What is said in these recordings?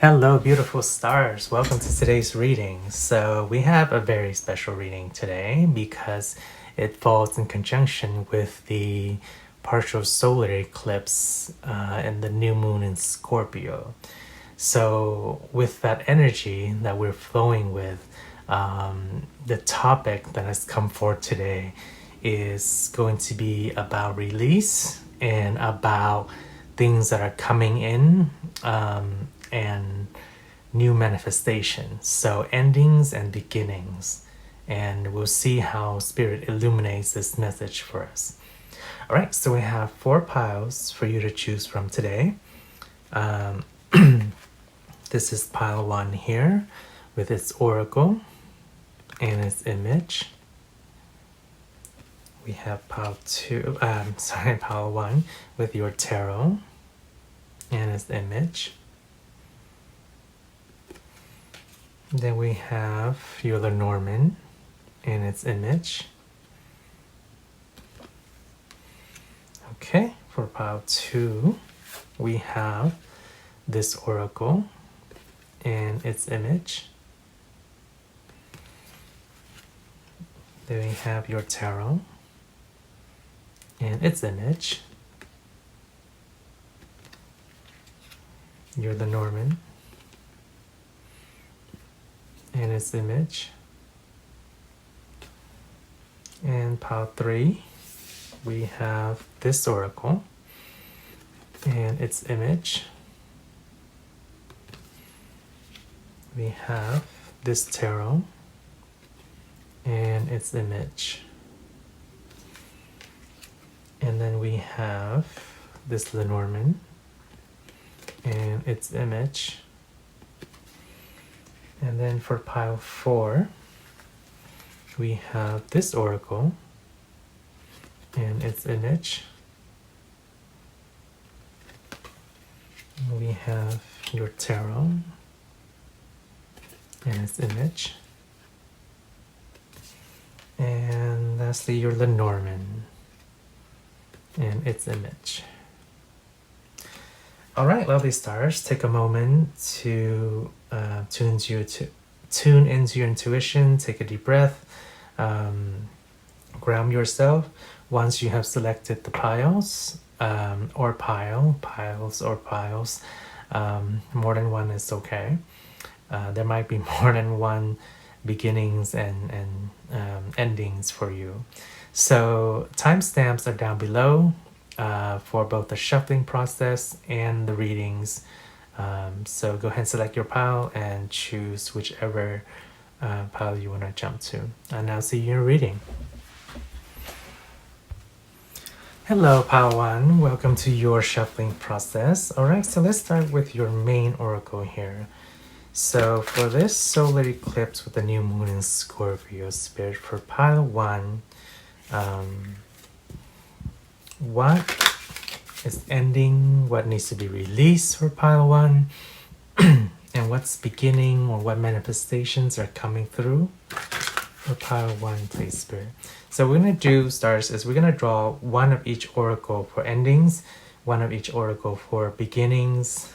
Hello, beautiful stars. Welcome to today's reading. So, we have a very special reading today because it falls in conjunction with the partial solar eclipse and the new moon in Scorpio. So, with that energy that we're flowing with, the topic that has come forth today is going to be about release and about things that are coming in. And new manifestations. So endings and beginnings. And we'll see how Spirit illuminates this message for us. All right, so we have 4 piles for you to choose from today. This is pile 1 here with its oracle and its image. We have pile 1 with your tarot and its image. Then we have your Lenormand and its image. Okay, for pile 2, we have this oracle and its image. Then we have your tarot and its image. Your Lenormand and its image. And pile 3, we have this oracle and its image. We have this tarot and its image. And then we have this Lenormand and its image. And then for pile 4, we have this oracle and its image. We have your tarot and its image. And lastly, your Lenormand and its image. All right, lovely stars, take a moment to tune into your intuition, take a deep breath, ground yourself. Once you have selected the piles, piles, more than one is okay. There might be more than one beginnings and endings for you. So timestamps are down below. For both the shuffling process and the readings. So go ahead and select your pile and choose whichever pile you want to jump to. And now see you in reading. Hello, pile 1. Welcome to your shuffling process. All right, so let's start with your main oracle here. So for this solar eclipse with the new moon in Scorpio, Spirit, for pile 1, what is ending, what needs to be released for pile 1, and what's beginning or what manifestations are coming through for pile 1, please, Spirit. So we're going to do, stars, is we're going to draw one of each oracle for endings, one of each oracle for beginnings,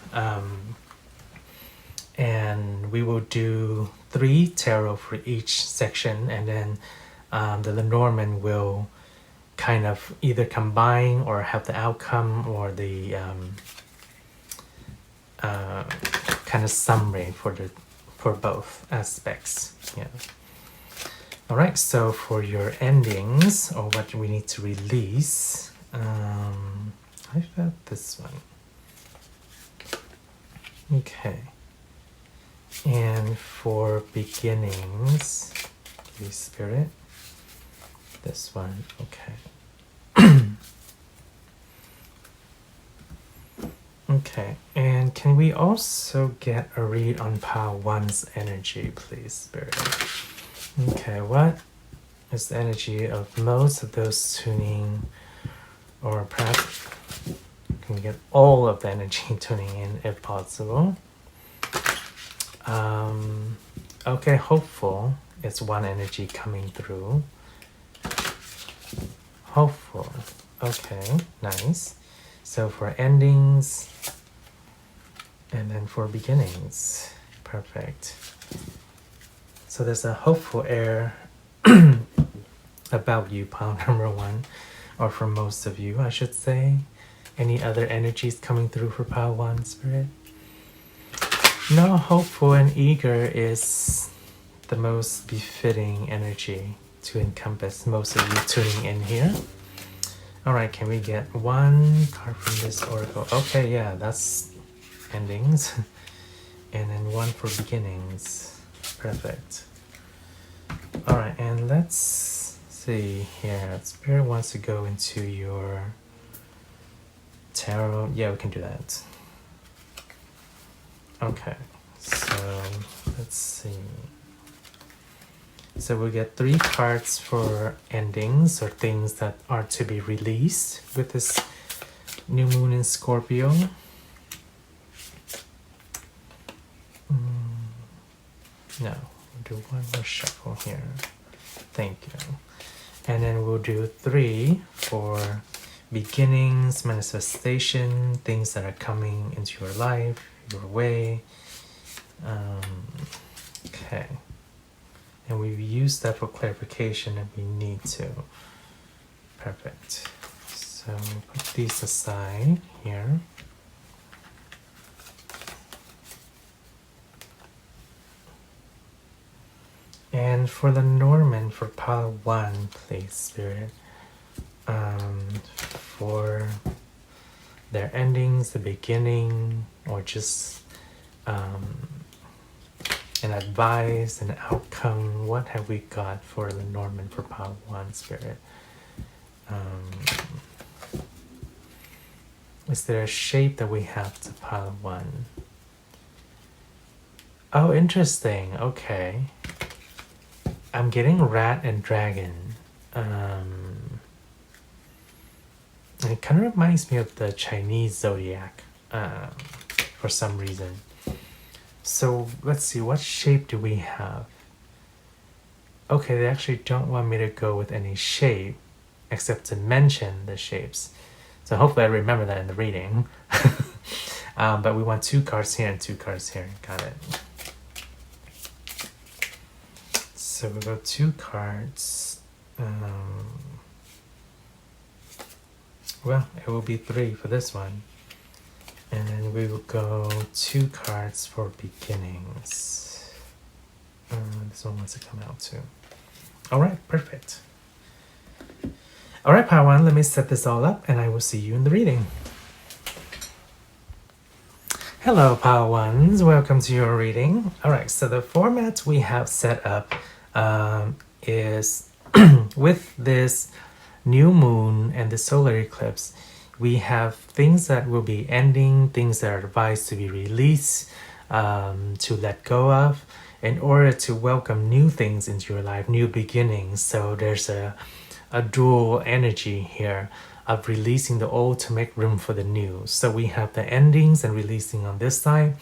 and we will do 3 tarot for each section, and then the Lenormand will kind of either combine or have the outcome or the kind of summary for both aspects. Yeah. All right, so for your endings or what we need to release, I've got this one. Okay. And for beginnings, please, Spirit, this one, okay. Okay, and can we also get a read on pile 1's energy, please, Spirit? Okay, what is the energy of most of those tuning, or perhaps can we get all of the energy tuning in if possible? Okay, hopeful. It's one energy coming through. Hopeful. Okay, nice. So for endings And then for beginnings, perfect. So there's a hopeful air about you, pile number 1, or for most of you, I should say. Any other energies coming through for pile 1, Spirit? No, hopeful and eager is the most befitting energy to encompass most of you tuning in here. Alright, can we get 1 card from this oracle? Okay, yeah, that's endings. And then 1 for beginnings. Perfect. Alright, and let's see here. Spirit wants to go into your tarot. Yeah, we can do that. Okay, so let's see. So we get 3 cards for endings or things that are to be released with this new moon in Scorpio. No, we'll do 1 more shuffle here. Thank you. And then we'll do 3 for beginnings, manifestation, things that are coming into your life, your way. Okay. And we've used that for clarification if we need to. Perfect. So put these aside here. And for the Lenormand, for pile 1, please, Spirit. For their endings, the beginning, or just an advice, an outcome. What have we got for Lenormand for pile 1, Spirit? Is there a shape that we have to pile 1? Oh, interesting. Okay. I'm getting rat and dragon. And it kind of reminds me of the Chinese zodiac for some reason. So let's see, what shape do we have? Okay, they actually don't want me to go with any shape except to mention the shapes. So hopefully I remember that in the reading. But we want 2 cards here and 2 cards here. Got it. So we go 2 cards. Well, it will be 3 for this one. And then we will go 2 cards for beginnings. This one wants to come out too. Alright, perfect. Alright, Pile 1, let me set this all up and I will see you in the reading. Hello, Pile 1s, welcome to your reading. Alright, so the format we have set up is with this new moon and the solar eclipse, we have things that will be ending, things that are advised to be released, to let go of, in order to welcome new things into your life, new beginnings. So there's a dual energy here of releasing the old to make room for the new. So we have the endings and releasing on this side,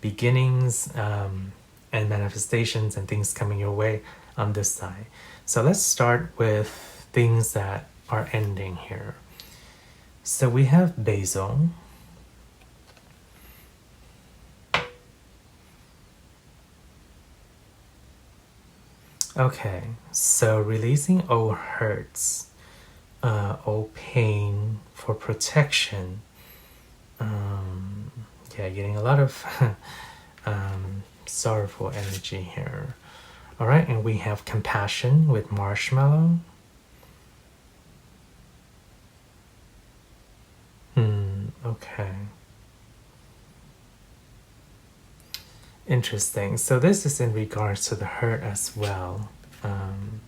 beginnings and manifestations and things coming your way on this side. So let's start with things that are ending here. So we have basil. Okay, so releasing old hurts, old pain for protection. Yeah, getting a lot of sorrowful energy here. All right, and we have compassion with marshmallow. Okay. Interesting. So this is in regards to the hurt as well. And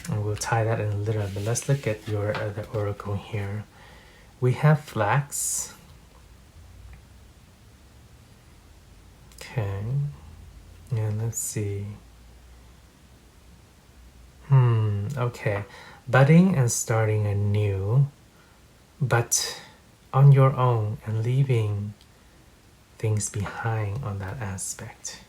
we'll tie that in a little bit. Let's look at your other oracle here. We have flax. Okay. And let's see. Okay. Budding and starting anew, but on your own and leaving things behind on that aspect.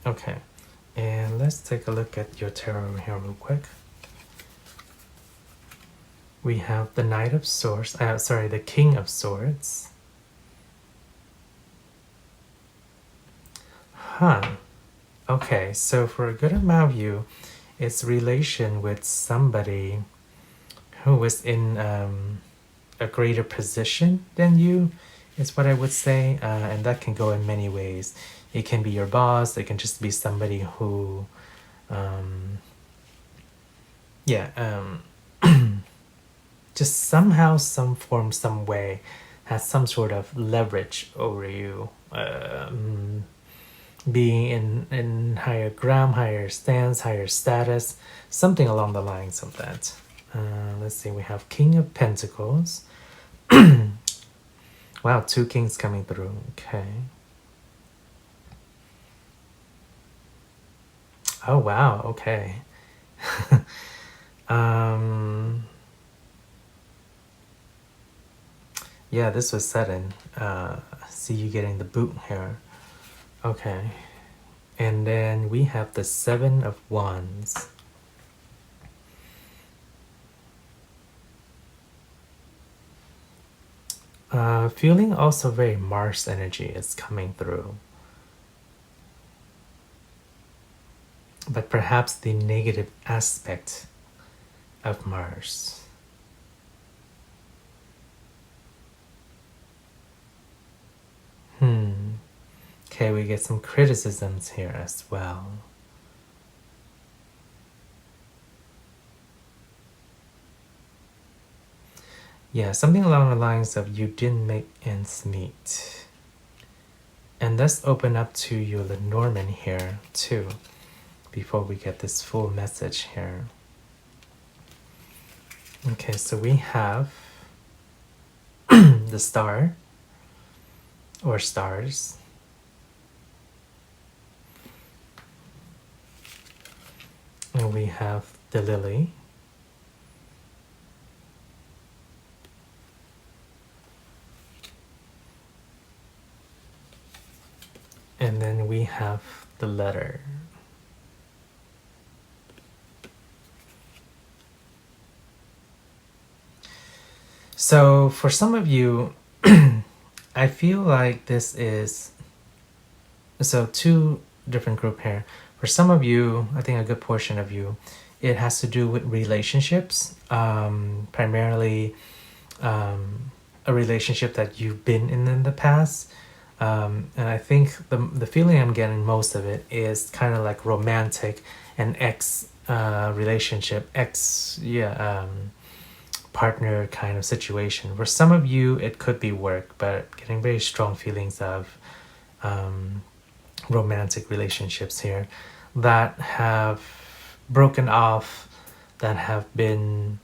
Okay, and let's take a look at your tarot here real quick. we have the Knight of Swords, the King of Swords. Okay, so for a good amount of you, it's relation with somebody who is in a greater position than you, is what I would say. And that can go in many ways. It can be your boss, it can just be somebody who, just somehow, some form, some way, has some sort of leverage over you. Being in higher ground, higher stance, higher status, something along the lines of that. Let's see, we have King of Pentacles. Wow, 2 kings coming through. Okay. Oh, wow, okay. Yeah, this was sudden. See you getting the boot here. Okay. And then we have the 7 of Wands. Feeling also very Mars energy is coming through. But perhaps the negative aspect of Mars. Okay, we get some criticisms here as well. Yeah, something along the lines of you didn't make ends meet. And let's open up to your Lenormand here too, before we get this full message here. Okay, so we have the Star, or stars. And we have the Lily. And then we have the Letter. So for some of you, I feel like this is, so 2 different group here. For some of you, I think a good portion of you, it has to do with relationships, primarily a relationship that you've been in the past. And I think the feeling I'm getting most of it is kind of like romantic and relationship, partner kind of situation. For some of you, it could be work, but getting very strong feelings of romantic relationships here that have broken off, that have been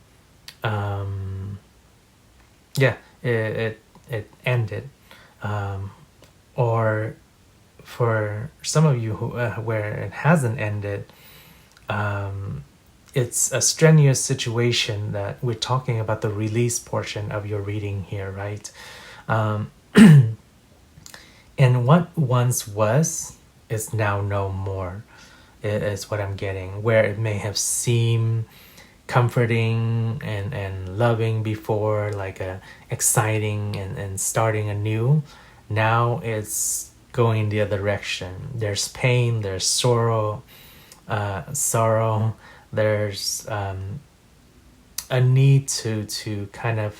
it ended, or for some of you who where it hasn't ended, it's a strenuous situation that we're talking about, the release portion of your reading here, right? And what once was is now no more, is what I'm getting. Where it may have seemed comforting and loving before, like exciting and starting anew, now it's going the other direction. There's pain, there's sorrow, there's a need to kind of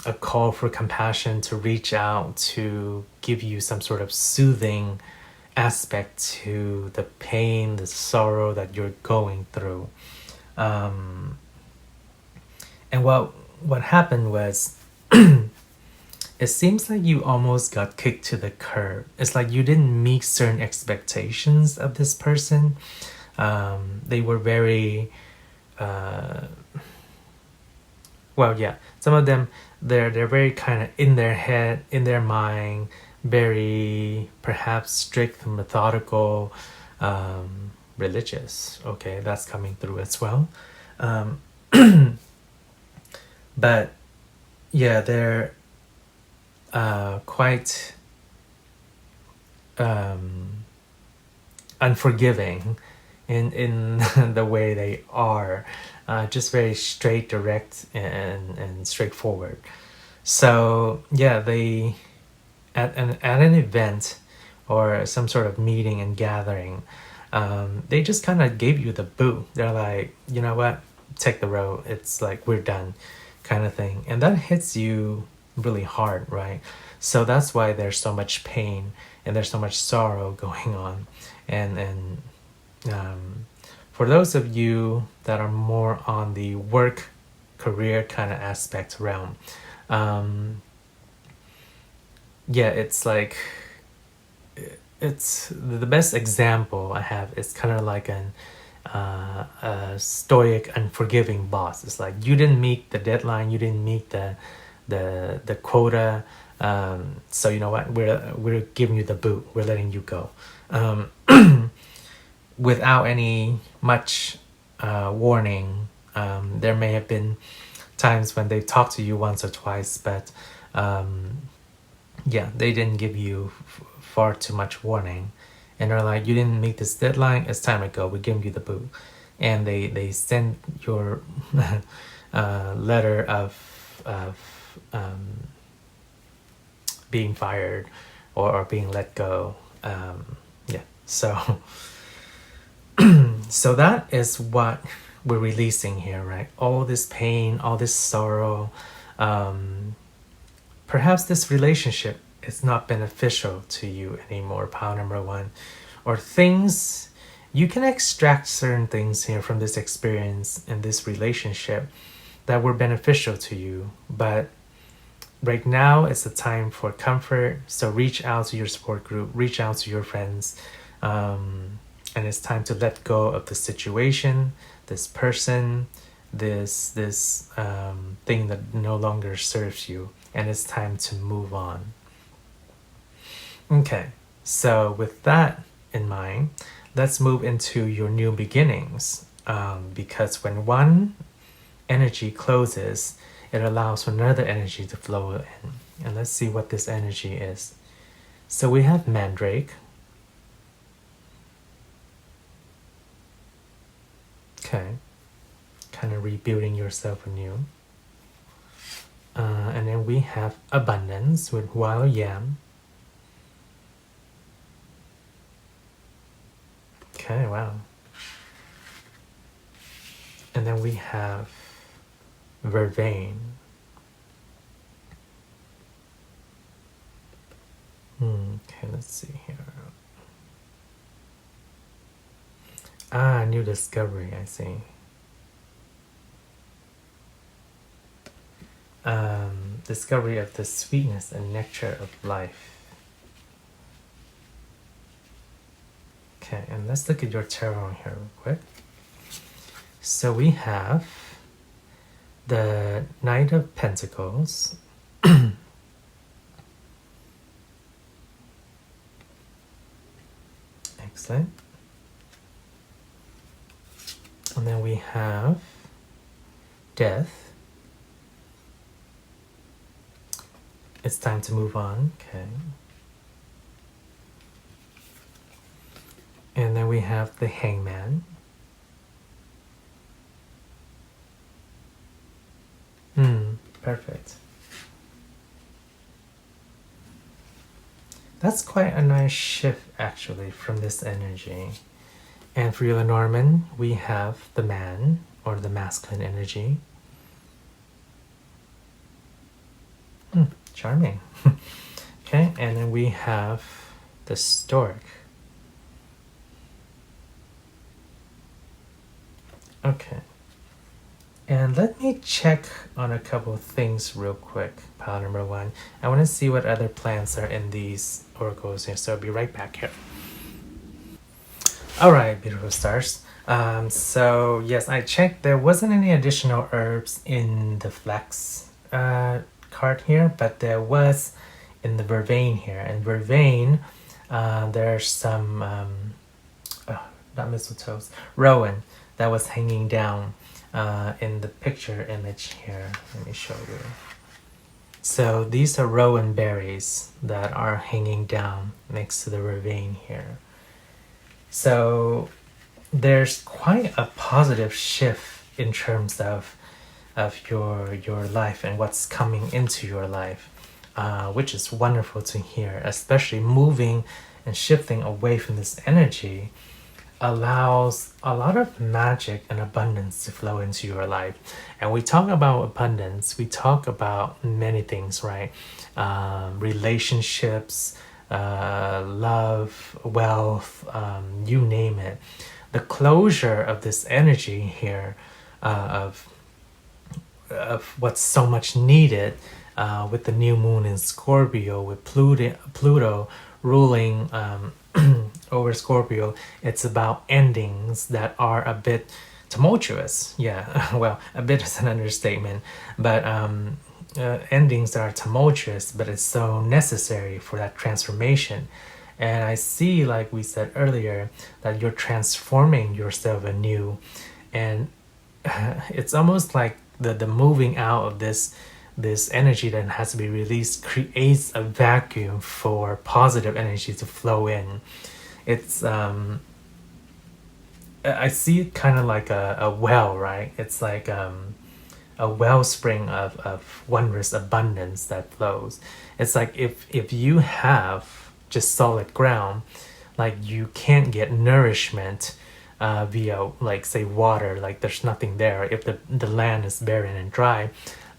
a call for compassion, to reach out, to give you some sort of soothing aspect to the pain, the sorrow that you're going through. And what happened was it seems like you almost got kicked to the curb. It's like you didn't meet certain expectations of this person. They were very some of them, they're very kind of in their head, in their mind, very perhaps strict, methodical, religious. Okay, that's coming through as well. But yeah, they're quite unforgiving in the way they are, just very straight, direct, and straightforward. So yeah, they at an event or some sort of meeting and gathering, they just kind of gave you the boot. They're like, you know what, take the road. It's like, we're done, kind of thing, and that hits you really hard, right? So that's why there's so much pain and there's so much sorrow going on, and for those of you that are more on the work career kind of aspect realm, yeah, it's like, it's the best example I have is kind of like a stoic, unforgiving boss. It's like, you didn't meet the deadline, you didn't meet the quota, so you know what, we're giving you the boot, we're letting you go, without any much warning. There may have been times when they talked to you once or twice, but yeah, they didn't give you far too much warning, and they're like, you didn't meet this deadline, it's time to go, we're giving you the boot. And they send your letter of being fired or being let go. Yeah, so so that is what we're releasing here, right? All this pain, all this sorrow. Perhaps this relationship is not beneficial to you anymore, pile number 1. Or things, you can extract certain things here from this experience and this relationship that were beneficial to you. But right now, it's a time for comfort. So reach out to your support group, reach out to your friends. And it's time to let go of the situation, this person, this thing that no longer serves you, and it's time to move on. Okay, so with that in mind, let's move into your new beginnings, because when one energy closes, it allows for another energy to flow in. And let's see what this energy is. So we have Mandrake. Okay, kind of rebuilding yourself anew. And then we have Abundance with Wild Yam. Okay, wow. And then we have Vervain. Okay, let's see here. New discovery, I see. Discovery of the sweetness and nectar of life. Okay, and let's look at your tarot here real quick. So we have the Knight of Pentacles. Excellent. And then we have Death. It's time to move on. Okay. And then we have the Hangman. Perfect. That's quite a nice shift, actually, from this energy. And for you, Lenormand, we have the Man, or the masculine energy. Charming. Okay, and then we have the Stork. Okay. And let me check on a couple of things real quick, pile number 1. I want to see what other plants are in these oracles here, so I'll be right back here. Alright, beautiful stars. So yes, I checked. There wasn't any additional herbs in the Flex card here, but there was in the Vervain here. And Vervain, there's some, not mistletoes, rowan that was hanging down in the picture image here. Let me show you. So these are rowan berries that are hanging down next to the Vervain here. So there's quite a positive shift in terms of your life and what's coming into your life, which is wonderful to hear. Especially moving and shifting away from this energy allows a lot of magic and abundance to flow into your life. And we talk about abundance, we talk about many things, right? Relationships, love, wealth, you name it. The closure of this energy here, of what's so much needed, with the new moon in Scorpio, with Pluto ruling over Scorpio. It's about endings that are a bit tumultuous. Yeah, well, a bit is an understatement, but endings that are tumultuous, but it's so necessary for that transformation. And I see, like we said earlier, that you're transforming yourself anew, and it's almost like the moving out of this energy that has to be released creates a vacuum for positive energy to flow in. It's I see it kind of like a well, right? It's like a wellspring of wondrous abundance that flows. It's like if you have just solid ground, like you can't get nourishment via, like, say, water, like there's nothing there if the land is barren and dry.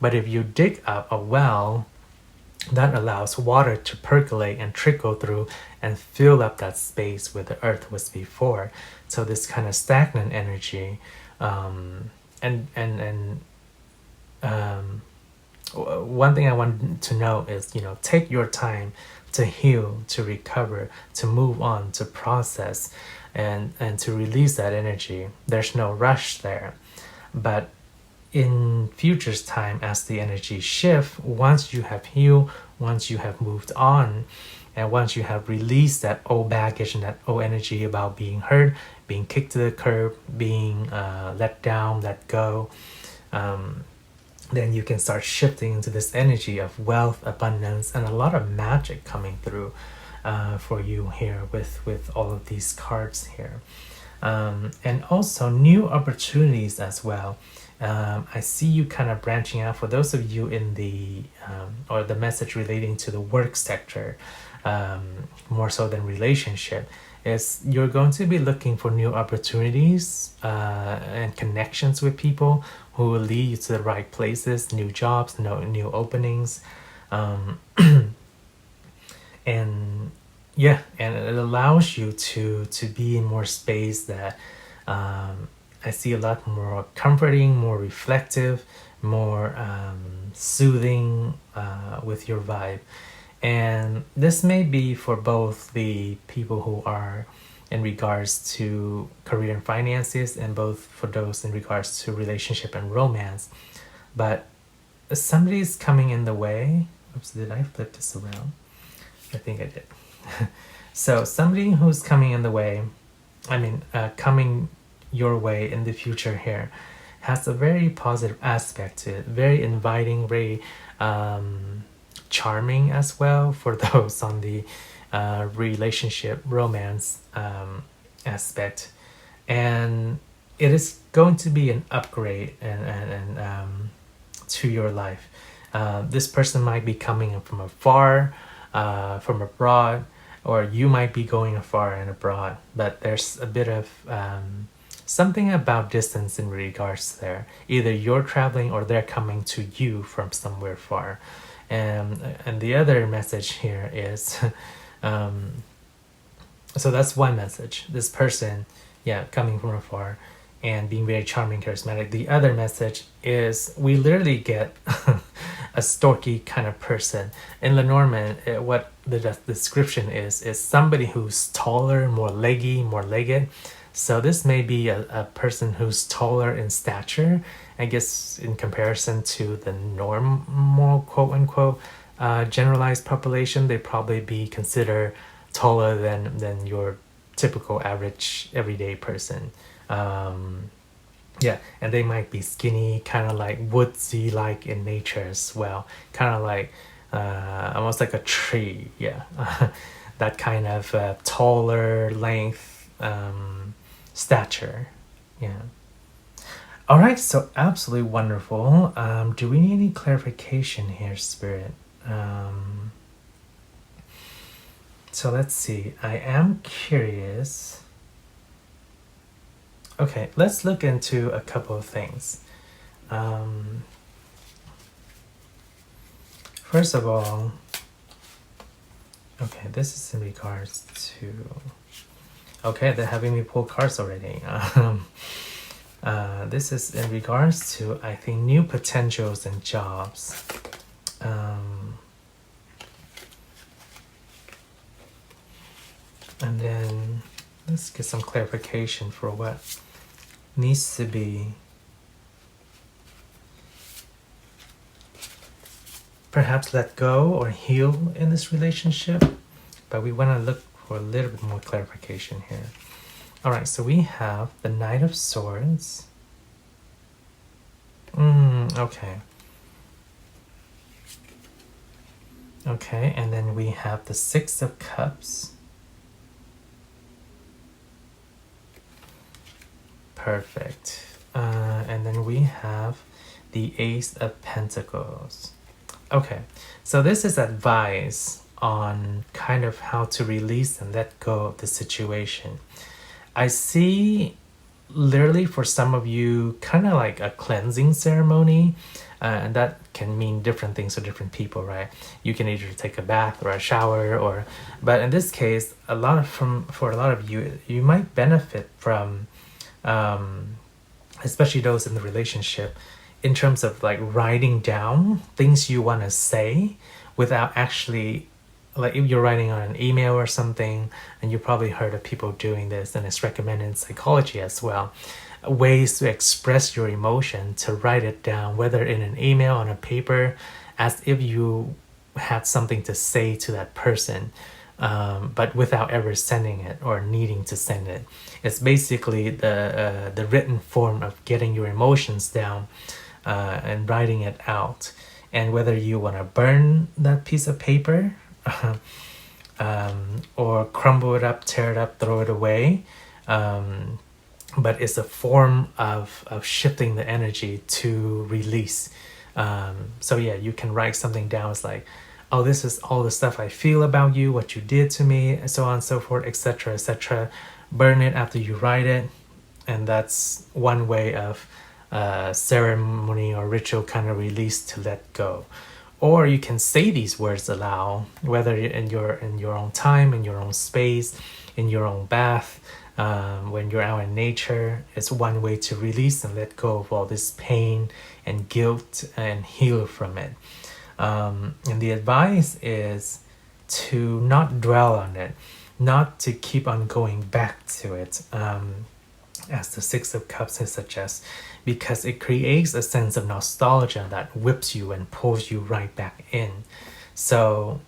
But if you dig up a well, that allows water to percolate and trickle through and fill up that space where the earth was before. So this kind of stagnant energy, one thing I want to know is, take your time to heal, to recover, to move on, to process, and to release that energy. There's no rush there. But in future's time, as the energy shift, once you have healed, once you have moved on, and once you have released that old baggage and that old energy about being hurt, being kicked to the curb, being let down, let go, then you can start shifting into this energy of wealth, abundance, and a lot of magic coming through for you here with all of these cards here. And also new opportunities as well. I see you kind of branching out. For those of you in the or the message relating to the work sector, more so than relationship, is you're going to be looking for new opportunities and connections with people who will lead you to the right places, new jobs, new openings, and yeah, and it allows you to be in more space that I see a lot more comforting, more reflective, more soothing with your vibe. And this may be for both the people who are in regards to career and finances, and both for those in regards to relationship and romance. But somebody's coming in the way. Oops, did I flip this around? I think I did. So somebody who's coming in the way, coming your way in the future here, has a very positive aspect to it, very inviting, very charming as well for those on the relationship romance aspect. And it is going to be an upgrade and to your life. This person might be coming from afar, from abroad, or you might be going afar and abroad, but there's a bit of something about distance in regards there. Either you're traveling or they're coming to you from somewhere far. And the other message here is so that's one message, this person, coming from afar and being very charming, charismatic. The other message is we literally get a storky kind of person. In Lenormand, what the description is somebody who's taller, more leggy, more legged. So this may be a person who's taller in stature, I guess, in comparison to the normal, quote unquote, generalized population. They probably be considered taller than your typical average everyday person. And they might be skinny, kind of like woodsy like in nature as well, kind of like almost like a tree. That kind of taller length, stature. Yeah. All right, so absolutely wonderful. Do we need any clarification here, Spirit? So let's see. I am curious. Okay, let's look into a couple of things. First of all, okay, this is in regards to... Okay, they're having me pull cards already. This is in regards to, I think, new potentials and jobs. And then let's get some clarification for what needs to be perhaps let go or heal in this relationship. But we want to look for a little bit more clarification here. All right, so we have the Knight of Swords. Okay. Okay, and then we have the Six of Cups. Perfect. And then we have the Ace of Pentacles. Okay, so this is advice on kind of how to release and let go of the situation. I see literally for some of you kind of like a cleansing ceremony, and that can mean different things to different people, right? You can either take a bath or a shower, but in this case, for a lot of you, you might benefit from, especially those in the relationship, in terms of like writing down things you want to say without actually, like if you're writing on an email or something, and you probably heard of people doing this, and it's recommended in psychology as well, ways to express your emotion, to write it down, whether in an email, on a paper, as if you had something to say to that person, but without ever sending it or needing to send it. It's basically the written form of getting your emotions down and writing it out. And whether you want to burn that piece of paper or crumble it up, tear it up, throw it away, but it's a form of shifting the energy to release. So yeah, you can write something down. It's like, oh, this is all the stuff I feel about you, what you did to me, and so on and so forth, etc., etc. Burn it after you write it, and that's one way of ceremony or ritual kind of release to let go. Or you can say these words aloud, whether in your own time, in your own space, in your own bath, when you're out in nature. It's one way to release and let go of all this pain and guilt and heal from it. And the advice is to not dwell on it, not to keep on going back to it, as the Six of Cups suggests, because it creates a sense of nostalgia that whips you and pulls you right back in. So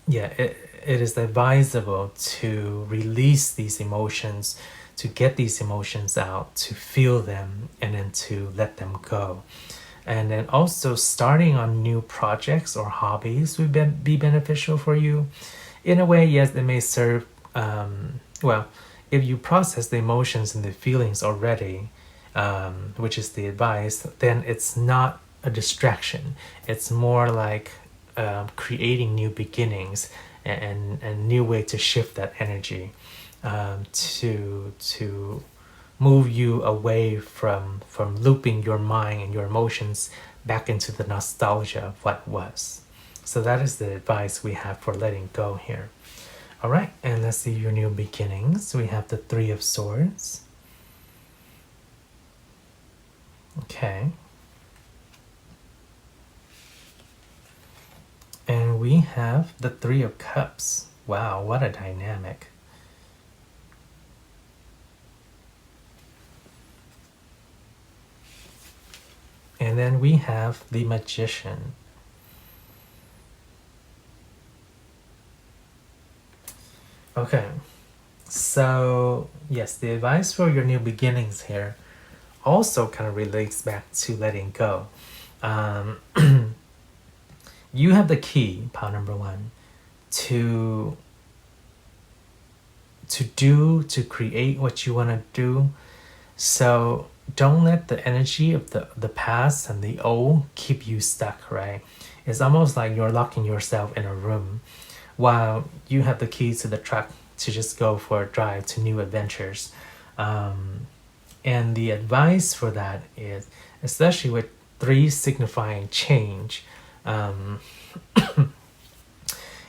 yeah, it is advisable to release these emotions, to get these emotions out, to feel them, and then to let them go. And then also starting on new projects or hobbies would be beneficial for you. In a way, yes, it may serve, well, if you process the emotions and the feelings already, which is the advice, then it's not a distraction. It's more like creating new beginnings and new way to shift that energy, to move you away from looping your mind and your emotions back into the nostalgia of what was. So that is the advice we have for letting go here. All right, and let's see your new beginnings. We have the Three of Swords. Okay. And we have the Three of Cups. Wow, what a dynamic. And then we have the Magician. Okay, so yes, the advice for your new beginnings here also kind of relates back to letting go. You have the key, pile number one, to to create what you want to do. So don't let the energy of the past and the old keep you stuck, right? It's almost like you're locking yourself in a room while you have the keys to the truck to just go for a drive to new adventures. And the advice for that is, especially with 3 signifying change,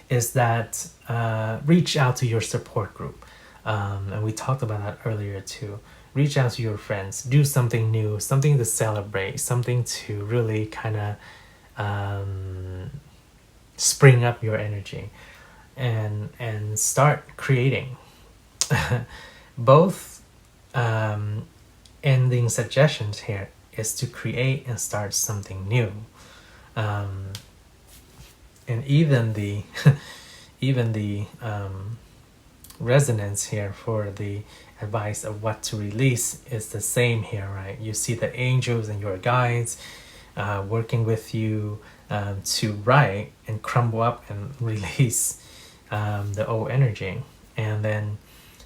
is that reach out to your support group. And we talked about that earlier too. Reach out to your friends, do something new, something to celebrate, something to really kind of spring up your energy and start creating. Both ending suggestions here is to create and start something new. And even the even the resonance here for the advice of what to release is the same here, right? You see the angels and your guides working with you to write and crumble up and release the old energy, and then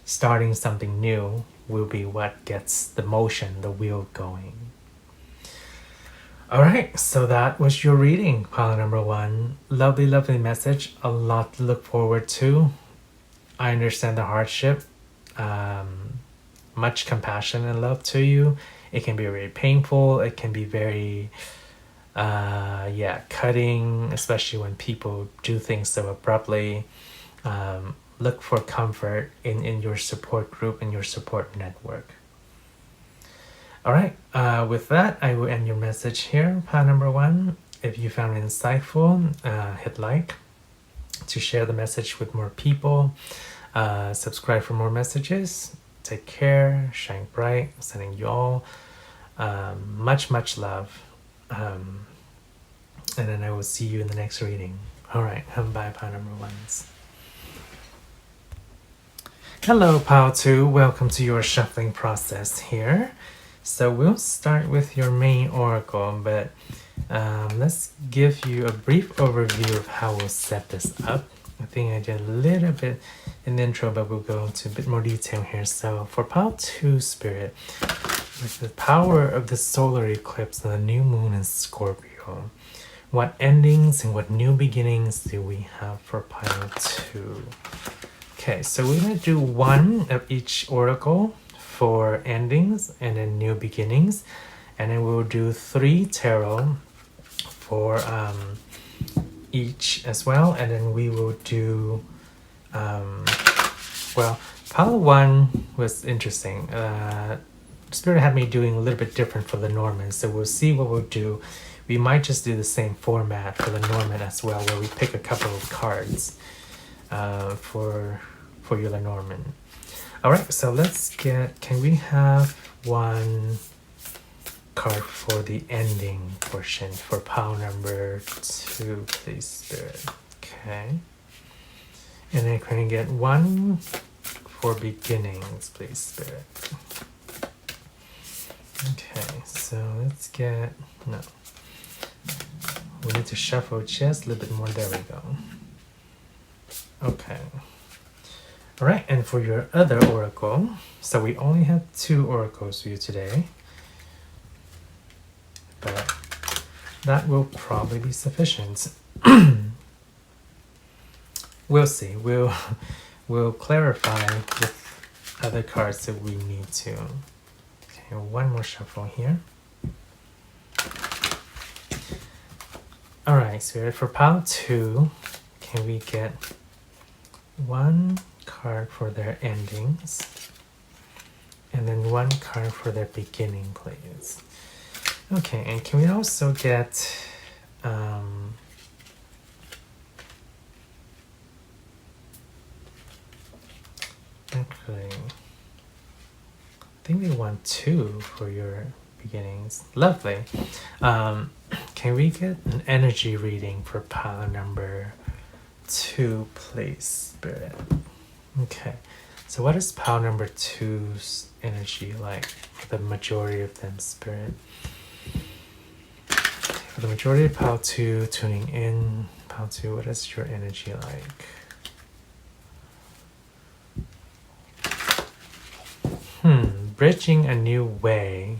starting something new will be what gets the motion, the wheel going. All right, so that was your reading, pile number 1. Lovely, lovely message. A lot to look forward to. I understand the hardship. Much compassion and love to you. It can be very painful. It can be very, cutting, especially when people do things so abruptly. Look for comfort in your support group and your support network. All right, with that, I will end your message here, pile number 1. If you found it insightful, hit like to share the message with more people. Subscribe for more messages. Take care, shine bright. Sending you all much, much love. And then I will see you in the next reading. All right, bye, pile number 1s. Hello, pile 2. Welcome to your shuffling process here. So we'll start with your main oracle, but let's give you a brief overview of how we'll set this up. I think I did a little bit in the intro, but we'll go into a bit more detail here. So for pile 2 spirit, with the power of the solar eclipse and the new moon in Scorpio, what endings and what new beginnings do we have for pile 2? Okay, so we're going to do 1 of each oracle for endings and then new beginnings, and then we'll do 3 tarot for each as well, and then we will do pile 1 was interesting. Spirit had me doing a little bit different for Lenormand, so we'll see what we'll do. We might just do the same format for Lenormand as well, where we pick a couple of cards for your Lenormand. All right, so let's get, can we have 1 card for the ending portion for pile number 2, please, Spirit? Okay. And then can we get 1 for beginnings, please, Spirit? Okay, so let's get, no. We need to shuffle just a little bit more, there we go. Okay. All right, and for your other oracle, so we only have 2 oracles for you today, but that will probably be sufficient. We'll see. We'll clarify with other cards that we need to. Okay, 1 more shuffle here. All right, Spirit, for pile 2, can we get 1 card for their endings and then 1 card for their beginning, please? Okay, and can we also get actually, I think we want 2 for your beginnings. Lovely. Can we get an energy reading for pile number 2, please, Spirit? Okay, so what is pile number 2's energy like for the majority of them, Spirit? For the majority of pile 2 tuning in, pile 2, what is your energy like? Bridging a new way.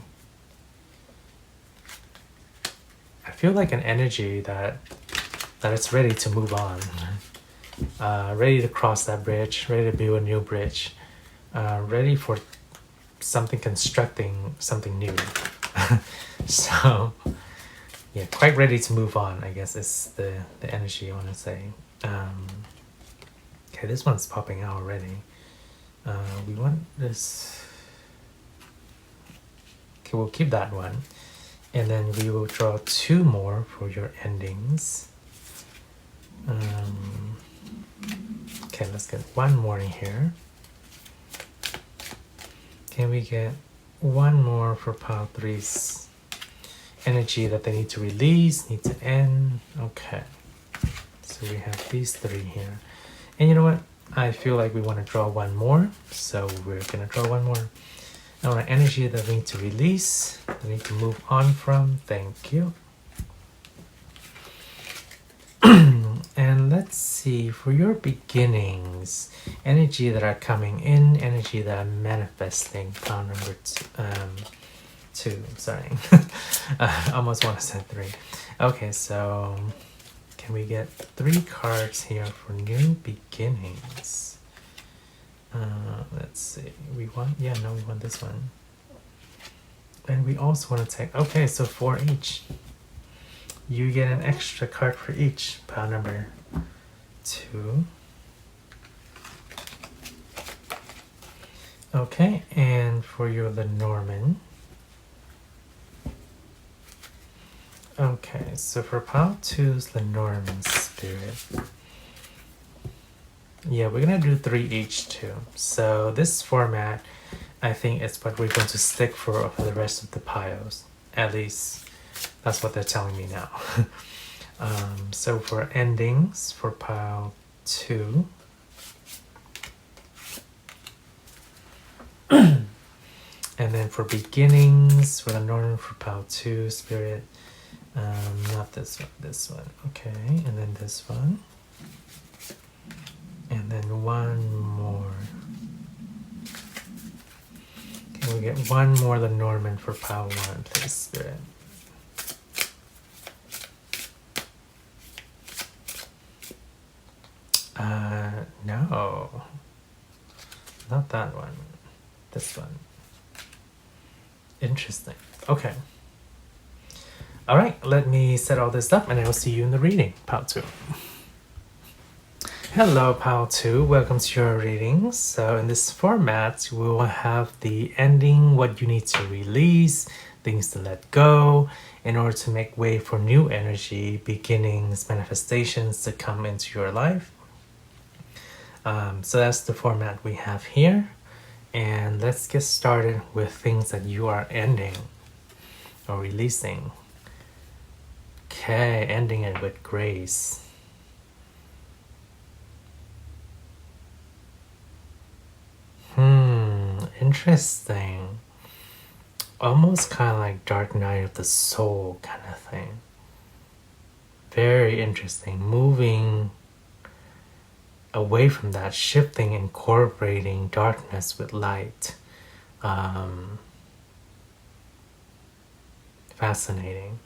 I feel like an energy that it's ready to move on. Ready to cross that bridge, ready to build a new bridge, ready for something constructing something new. So yeah, quite ready to move on, I guess is the energy I want to say. Okay, this one's popping out already. We want this. Okay, we'll keep that one. And then we will draw 2 more for your endings. Okay, let's get 1 more in here. Can we get 1 more for Pile3's energy that they need to release, need to end? Okay. So we have these 3 here. And you know what? I feel like we want to draw 1 more. So we're going to draw 1 more. Now an energy that we need to release, we need to move on from. Thank you. And let's see, for your beginnings, energy that are coming in, energy that are manifesting. Pile number 2, sorry. I almost want to say 3. Okay, so can we get 3 cards here for new beginnings? Let's see, we want this one. And we also want to take, okay, so 4 each. You get an extra card for each. Pile number 2. Okay, and for your Lenormand. Okay, so for Pile2's Lenormand spirit. Yeah, we're gonna do 3 each too. So this format, I think it's what we're going to stick for the rest of the piles. At least that's what they're telling me now. So for endings for Pile 2. And then for beginnings for the Northern for Pile 2 spirit. Not this one, this one. Okay, and then this one. And then 1 more. Can we get 1 more Lenormand for Pile 1, please, spirit? No. Not that one. This one. Interesting. Okay. Alright, let me set all this up and I will see you in the reading, Pile 2. Hello, Pile 2. Welcome to your reading. So in this format, we will have the ending, what you need to release, things to let go, in order to make way for new energy, beginnings, manifestations to come into your life. So that's the format we have here. And let's get started with things that you are ending or releasing. Okay, ending it with grace. Interesting. Almost kind of like Dark Night of the Soul kind of thing. Very interesting. Moving away from that, shifting, incorporating darkness with light. Fascinating.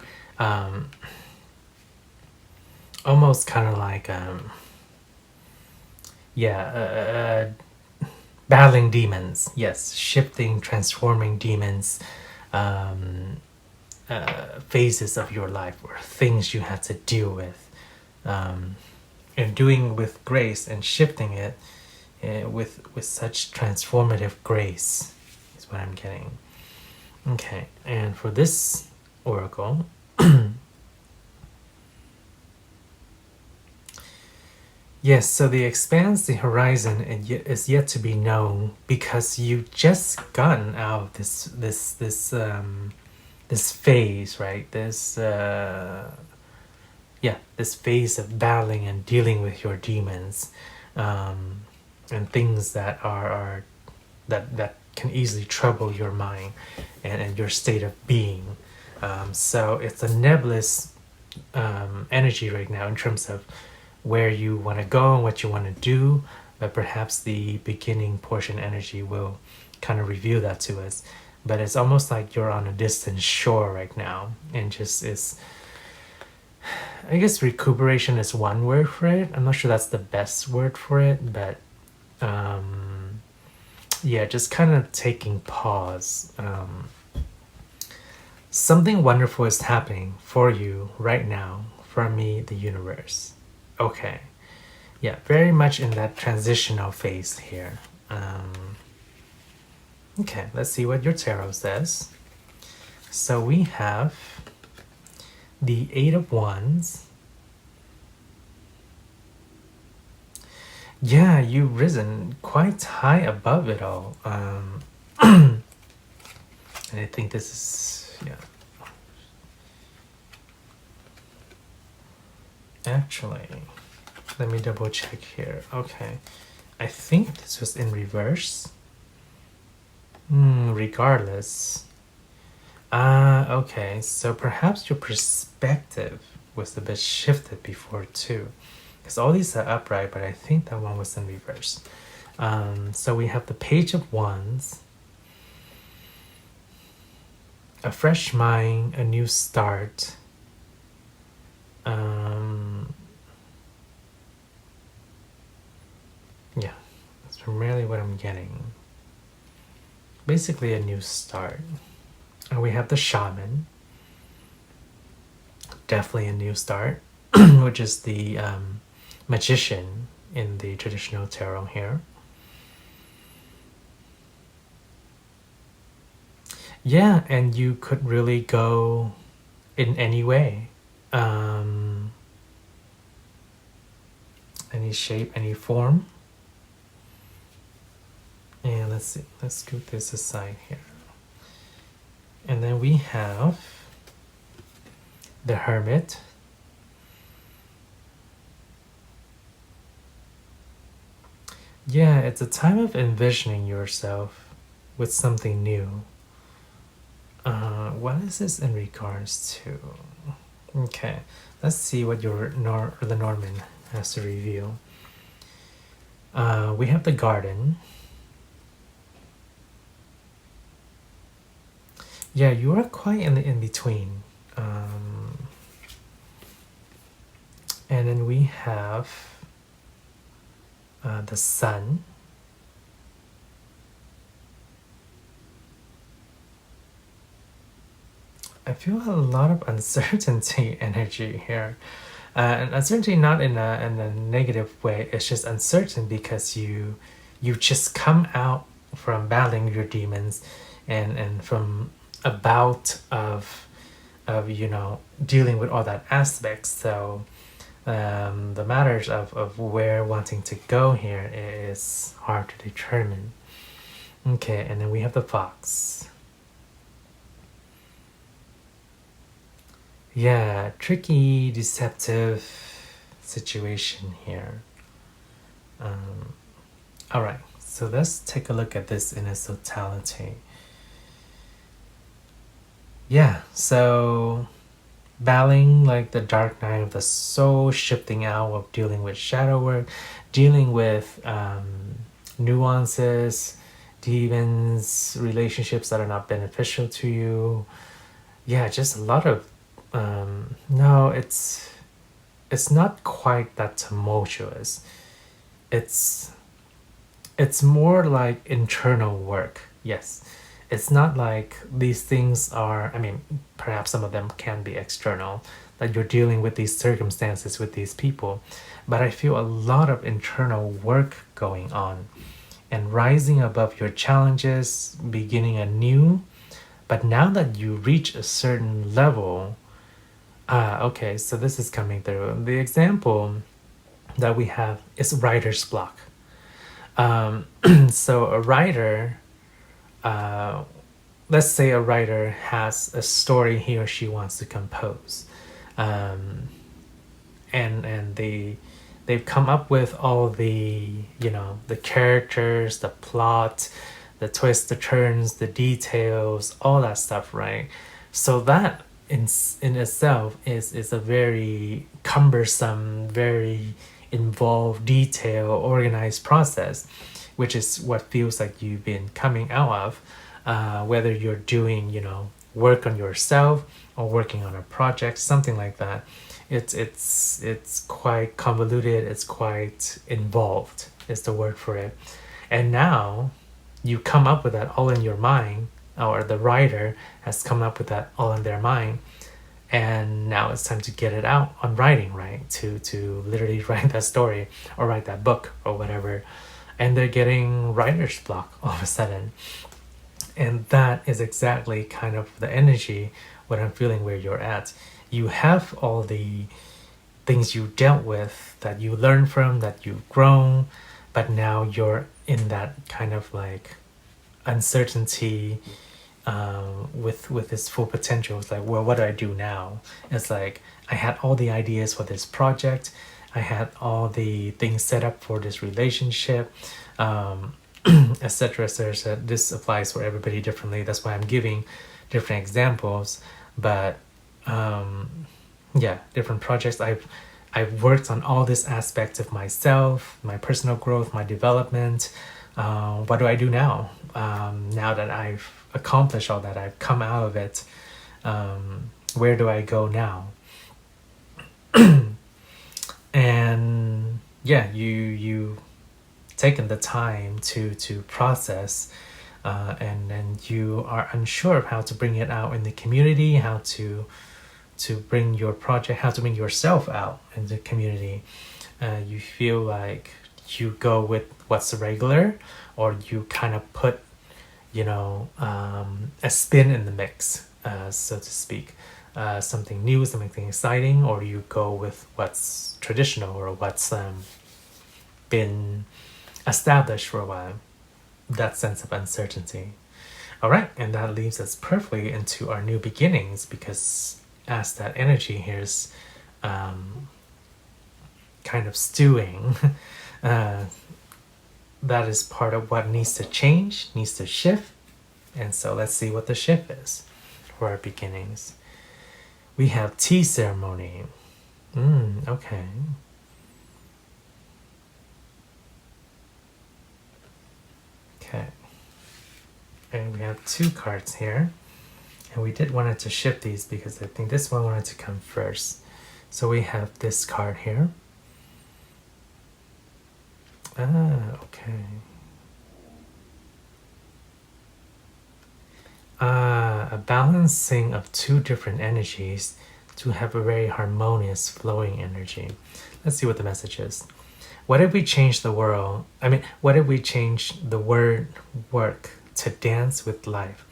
Almost kind of like battling demons. Yes, shifting, transforming demons, phases of your life or things you had to deal with, and doing with grace and shifting it with such transformative grace is what I'm getting. Okay, and for this oracle, yes, so the expanse, the horizon, is yet to be known because you've just gotten out of this phase, right? This phase of battling and dealing with your demons, and things that are that can easily trouble your mind and your state of being. So it's a nebulous energy right now in terms of where you want to go and what you want to do, but perhaps the beginning portion energy will kind of reveal that to us. But it's almost like you're on a distant shore right now, and just is, I guess recuperation is one word for it. I'm not sure that's the best word for it, but yeah, just kind of taking pause. Something wonderful is happening for you right now, from me, the universe. Okay. Yeah, very much in that transitional phase here. Okay, let's see what your tarot says. So we have the Eight of Wands. Yeah, you've risen quite high above it all. And I think this is, yeah. Actually, let me double check here. Okay, I think this was in reverse. Regardless. Okay, so perhaps your perspective was a bit shifted before too. Because all these are upright, but I think that one was in reverse. So we have the Page of Wands. A fresh mind, a new start. Yeah, that's primarily what I'm getting. Basically a new start. And we have the Shaman. Definitely a new start, which is the Magician in the traditional tarot here. Yeah, and you could really go in any way. Any shape, any form. And let's see, let's scoot this aside here. And then we have the Hermit. Yeah, it's a time of envisioning yourself with something new. What is this in regards to? Okay, let's see what your Lenormand has to reveal. We have the Garden. Yeah, you are quite in between. And then we have the Sun. I feel a lot of uncertainty energy here. And uncertainty not in a negative way, it's just uncertain because you just come out from battling your demons and from a bout of you know, dealing with all that aspects. So the matters of where wanting to go here is hard to determine. Okay, and then we have the Fox. Yeah, tricky, deceptive situation here. All right, so let's take a look at this in its totality. Yeah, so battling like the dark night of the soul, shifting out of dealing with shadow work, dealing with nuances, demons, relationships that are not beneficial to you. Yeah, just a lot of no, it's not quite that tumultuous. It's more like internal work. Yes. It's not like these things are, I mean, perhaps some of them can be external, that you're dealing with these circumstances with these people, but I feel a lot of internal work going on and rising above your challenges, beginning anew. But now that you reach a certain level, okay, so this is coming through. The example that we have is writer's block. So a writer, let's say a writer has a story he or she wants to compose, and they've come up with all the, you know, the characters, the plot, the twists, the turns, the details, all that stuff, right? So that in itself is a very cumbersome, very involved, detailed, organized process. which is what feels like you've been coming out of, whether you're doing, work on yourself or working on a project, something like that. It's quite convoluted, it's quite involved is the word for it. And now you come up with that all in your mind, or the writer has come up with that all in their mind, and now it's time to get it out on writing, right? To literally write that story or write that book or whatever. And they're getting writer's block all of a sudden. And that is exactly kind of the energy, what I'm feeling where you're at. You have all the things you dealt with, that you learned from, that you've grown, but now you're in that kind of like uncertainty with this full potential. It's like, well, what do I do now? It's like, I had all the ideas for this project, I had all the things set up for this relationship, etc., etc. So this applies for everybody differently. That's why I'm giving different examples. But yeah, different projects. I've worked on all these aspects of myself, my personal growth, my development. What do I do now? Now that I've accomplished all that, I've come out of it. Where do I go now? And yeah, you taken the time to process, and you are unsure of how to bring it out in the community, how to bring your project, how to bring yourself out in the community. You feel like you go with what's regular, or you kind of put, a spin in the mix, so to speak. Something new, something exciting, or you go with what's traditional or what's been established for a while. That sense of uncertainty. All right, and that leads us perfectly into our new beginnings, because as that energy here is kind of stewing, that is part of what needs to change, needs to shift. And so let's see what the shift is for our beginnings. We have tea ceremony. Okay. Okay. And we have 2 cards here. And we did wanted to shift these because I think this one wanted to come first. So we have this card here. Okay. A balancing of 2 different energies to have a very harmonious flowing energy. Let's see what the message is. What if we change the world? What if we change the word work to dance with life?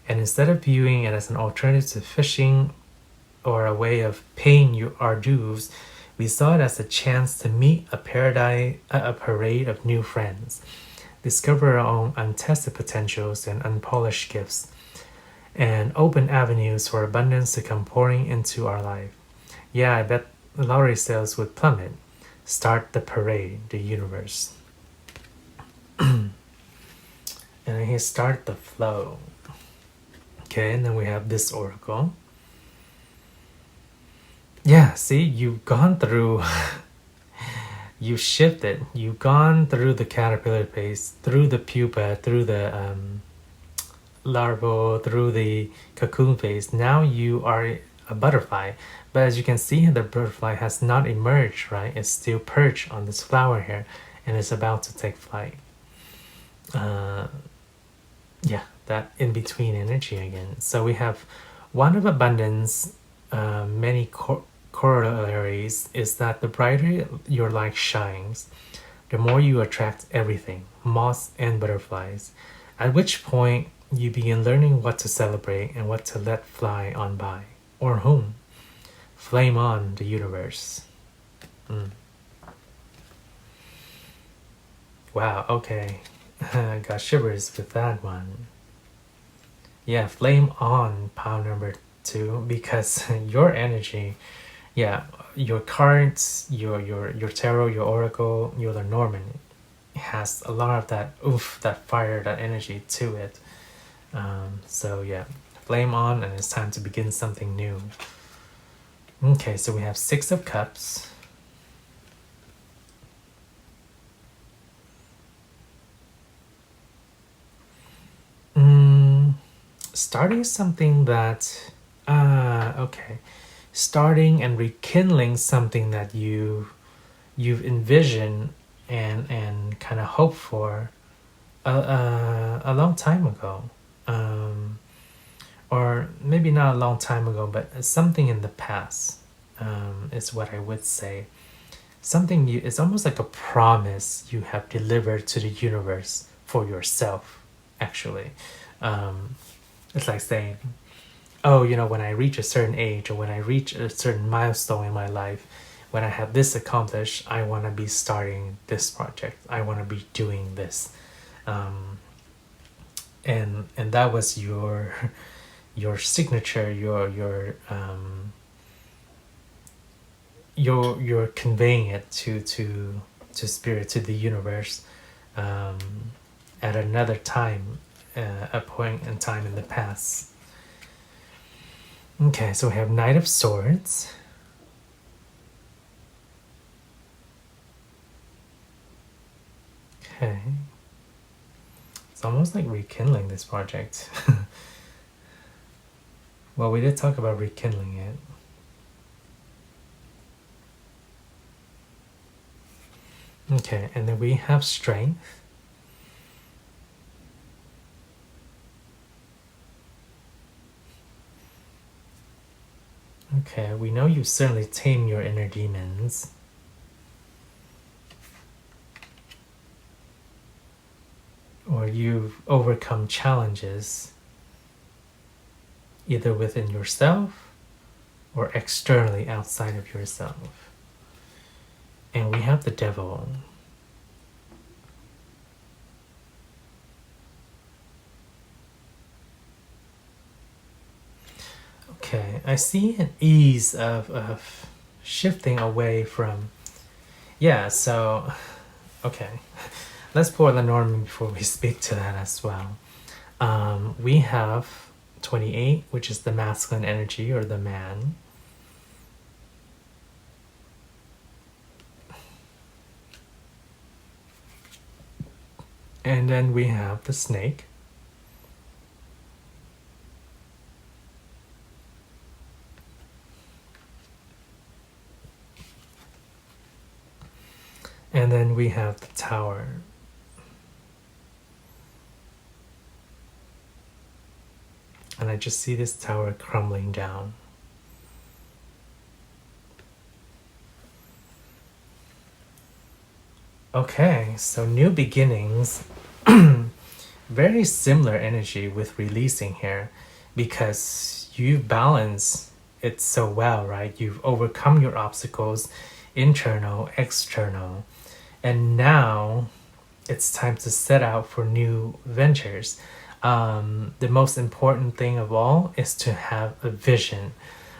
And instead of viewing it as an alternative to fishing or a way of paying our dues, we saw it as a chance to meet a parade of new friends, discover our own untested potentials and unpolished gifts, and open avenues for abundance to come pouring into our life. Yeah, I bet lottery sales would plummet. Start the parade, the universe. And then he start the flow. Okay, and then we have this oracle. Yeah, see, you've gone through, you shifted, you've gone through the caterpillar phase, through the pupa, through the larva, through the cocoon phase. Now you are a butterfly. But as you can see, the butterfly has not emerged, right? It's still perched on this flower here, and it's about to take flight. Yeah, that in-between energy again. So we have one of abundance, many corollaries is that the brighter your light shines, the more you attract everything, moths and butterflies, at which point you begin learning what to celebrate and what to let fly on by, or whom. Flame on the universe. Wow, okay. I got shivers with that one. Yeah, flame on pile number 2, because your energy, yeah, your cards, your tarot, your oracle, your Lenormand has a lot of that oof, that fire, that energy to it. So yeah, flame on, and it's time to begin something new. Okay, so we have 6 of Cups. starting something that okay, starting and rekindling something that you've envisioned and kind of hoped for a long time ago, or maybe not a long time ago, but something in the past, is what I would say. Something it's almost like a promise you have delivered to the universe for yourself, actually. It's like saying, oh, when I reach a certain age, or when I reach a certain milestone in my life, when I have this accomplished, I want to be starting this project, I want to be doing this. And that was your signature, you're conveying it to spirit, to the universe, at another time, a point in time in the past. Okay, so we have Knight of Swords. Okay, it's almost like rekindling this project. Well, we did talk about rekindling it. Okay, and then we have Strength. Okay, we know you certainly tame your inner demons. Or you've overcome challenges, either within yourself or externally outside of yourself. And we have the Devil. Okay, I see an ease of shifting away from... Yeah, so... Okay, let's pour Lenormand before we speak to that as well. We have 28, which is the masculine energy, or the man. And then we have the Snake. And then we have the Tower. And I just see this tower crumbling down. Okay, so new beginnings. Very similar energy with releasing here, because you balance it so well, right? You've overcome your obstacles, internal, external, and now it's time to set out for new ventures. The most important thing of all is to have a vision,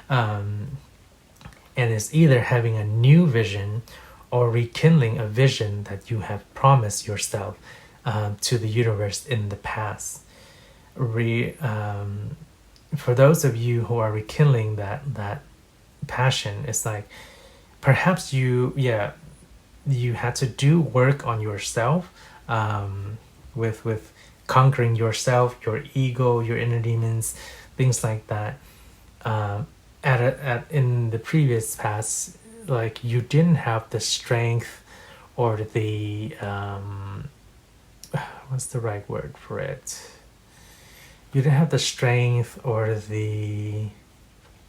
and it's either having a new vision or rekindling a vision that you have promised yourself to the universe in the past. For those of you who are rekindling that passion, it's like perhaps you had to do work on yourself, with conquering yourself, your ego, your inner demons, things like that. In the previous past, like you didn't have the strength or the what's the right word for it? You didn't have the strength or the,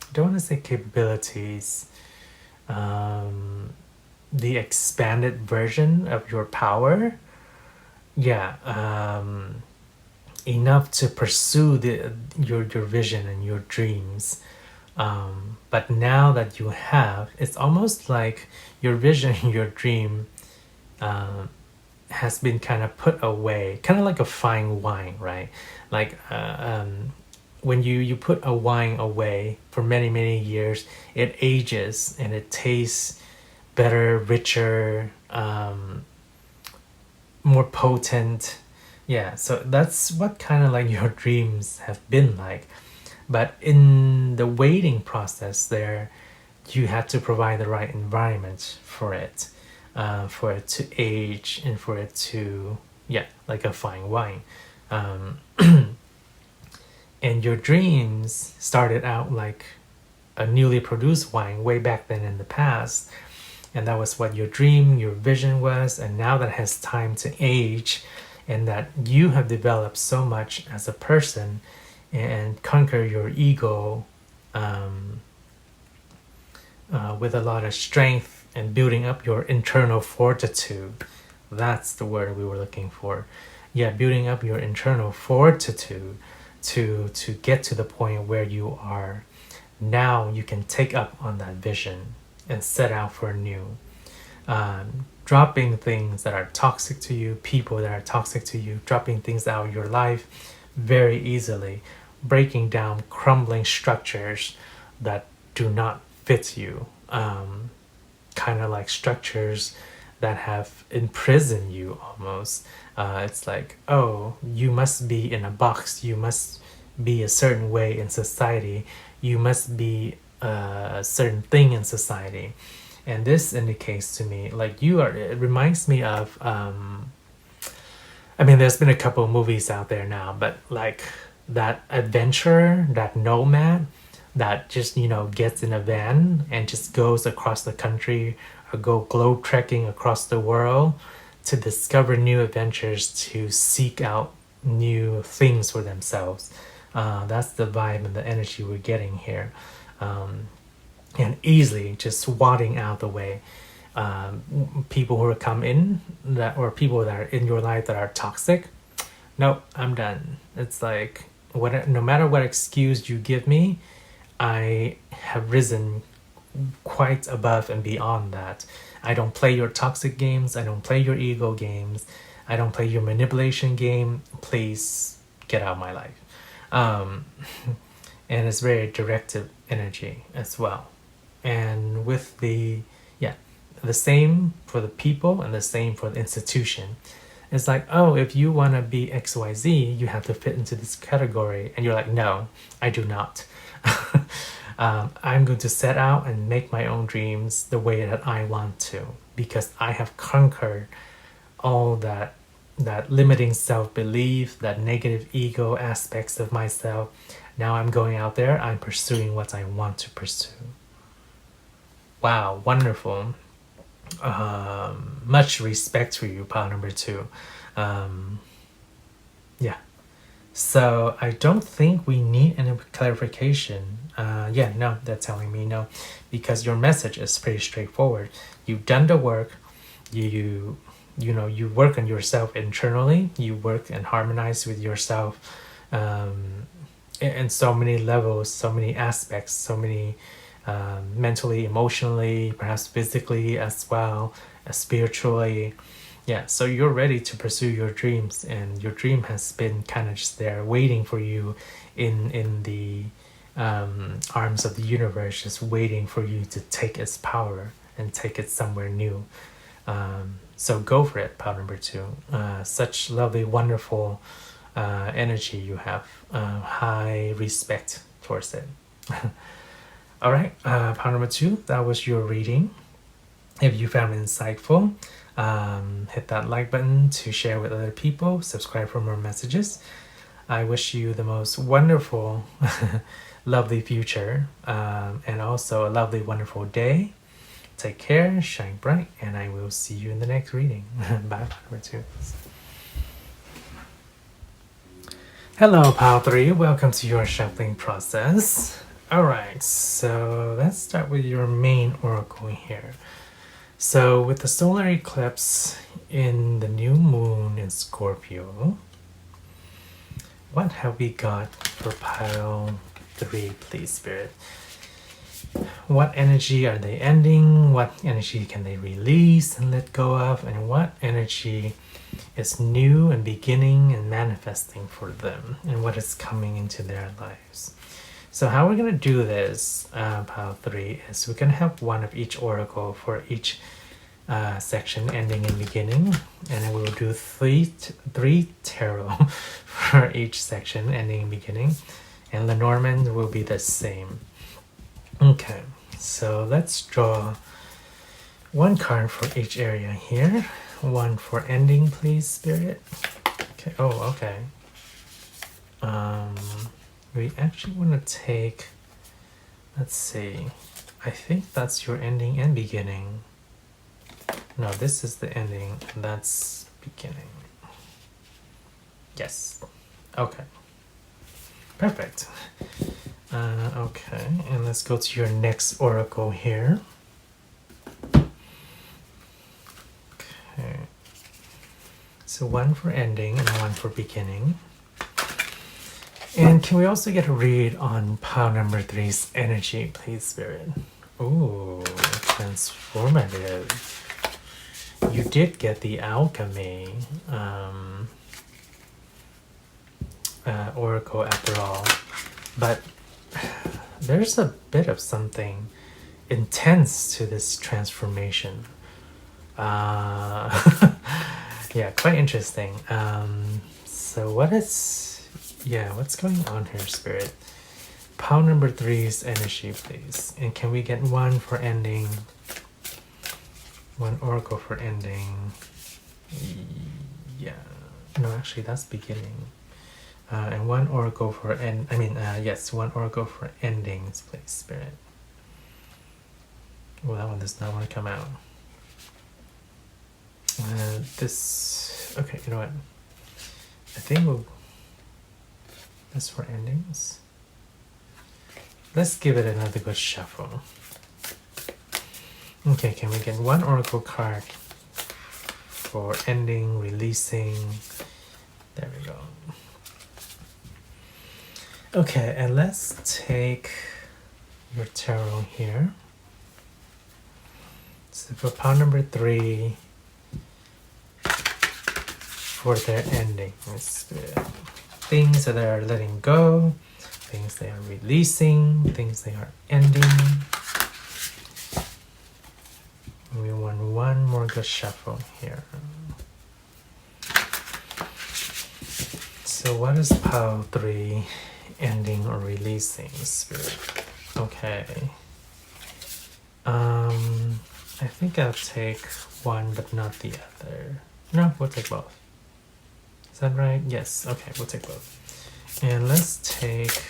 I don't want to say capabilities, the expanded version of your power. Enough to pursue your vision and your dreams. But now that you have, it's almost like your vision and your dream has been kind of put away, kind of like a fine wine, right? Like when you put a wine away for many years, it ages and it tastes better, richer, more potent. Yeah, so that's what kind of like your dreams have been like. But in the waiting process there, you had to provide the right environment for it to age and for it to, like a fine wine. And your dreams started out like a newly produced wine way back then in the past. And that was what your dream, your vision was. And now that has time to age, and that you have developed so much as a person and conquer your ego with a lot of strength and building up your internal fortitude. That's the word we were looking for. Yeah, building up your internal fortitude to get to the point where you are. Now you can take up on that vision and set out for new. Dropping things that are toxic to you, people that are toxic to you, dropping things out of your life very easily, breaking down crumbling structures that do not fit you, kind of like structures that have imprisoned you almost. It's like, oh, you must be in a box, you must be a certain way in society, you must be a certain thing in society. And this indicates to me, like, you are, it reminds me of, I mean, there's been a couple of movies out there now, but like that adventurer, that nomad, that just, you know, gets in a van and just goes across the country or go globe trekking across the world to discover new adventures, to seek out new things for themselves. That's the vibe and the energy we're getting here. And easily just swatting out the way people who come in that, or people that are in your life that are toxic. Nope, I'm done. It's like, no matter what excuse you give me, I have risen quite above and beyond that. I don't play your toxic games. I don't play your ego games. I don't play your manipulation game. Please get out of my life. And it's very directive energy as well. And with the same for the people and the same for the institution. It's like, oh, if you want to be XYZ, you have to fit into this category. And you're like, no, I do not. I'm going to set out and make my own dreams the way that I want to, because I have conquered all that limiting self-belief, that negative ego aspects of myself. Now I'm going out there, I'm pursuing what I want to pursue. Wow, wonderful. Much respect for you, pile number 2. Yeah. So I don't think we need any clarification. No, they're telling me no, because your message is pretty straightforward. You've done the work. You work on yourself internally. You work and harmonize with yourself in so many levels, so many aspects, so many mentally, emotionally, perhaps physically as well, spiritually. Yeah, so you're ready to pursue your dreams, and your dream has been kind of just there waiting for you in the arms of the universe, just waiting for you to take its power and take it somewhere new. So go for it, pile number 2. Such lovely, wonderful energy you have. High respect towards it. All right, pile number 2, that was your reading. If you found it insightful, hit that like button to share with other people, subscribe for more messages. I wish you the most wonderful, lovely future, and also a lovely, wonderful day. Take care, shine bright, and I will see you in the next reading. Bye, pile number 2. Hello, pile 3. Welcome to your shuffling process. Alright, so let's start with your main oracle here. So with the solar eclipse in the new moon in Scorpio, what have we got for pile 3, please, Spirit? What energy are they ending? What energy can they release and let go of? And what energy is new and beginning and manifesting for them? And what is coming into their lives? So how we're going to do this, pile 3, is we're going to have one of each oracle for each section, ending and beginning. And then we will do three tarot for each section, ending and beginning. And Lenormand will be the same. Okay, so let's draw one card for each area here. One for ending, please, Spirit. Okay. Oh, okay. we actually want to take, let's see, I think that's your ending and beginning. No, this is the ending, and that's beginning. Yes. Okay. Perfect. Okay, and let's go to your next oracle here. Okay. So one for ending and one for beginning. And can we also get a read on pile number 3's energy, please, Spirit? Ooh, transformative. You did get the Alchemy oracle after all, but there's a bit of something intense to this transformation. Yeah, quite interesting. So what's going on here, Spirit? Pile number 3's energy, please. And can we get one for ending? One oracle for ending. Yeah. No, actually, that's beginning. And one oracle for one oracle for endings, please, Spirit. Well, that one does not want to come out. Okay, you know what? I think that's for endings. Let's give it another good shuffle. Okay, can we get one oracle card for ending, releasing? There we go. Okay, and let's take your tarot here. So for pile number 3, for their ending, things that they are letting go, things they are releasing, things they are ending. We want one more good shuffle here. So what is pile 3 ending or releasing, Spirit? Okay. I think I'll take one but not the other. No, we'll take both. Is that right? Yes. Okay, we'll take both. And let's take,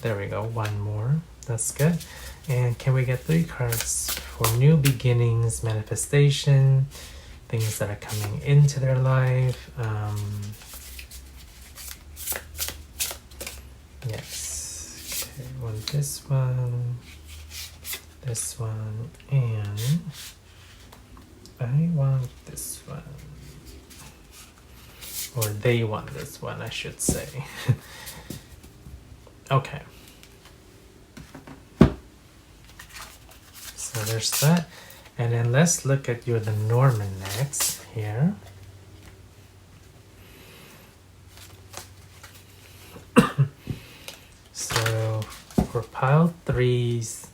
there we go, one more. That's good. And can we get 3 cards for new beginnings, manifestation, things that are coming into their life? Yes. Okay, want this one, and I want this one. Or they want this one, I should say. Okay. So there's that. And then let's look at your Lenormand next here. So for pile 3's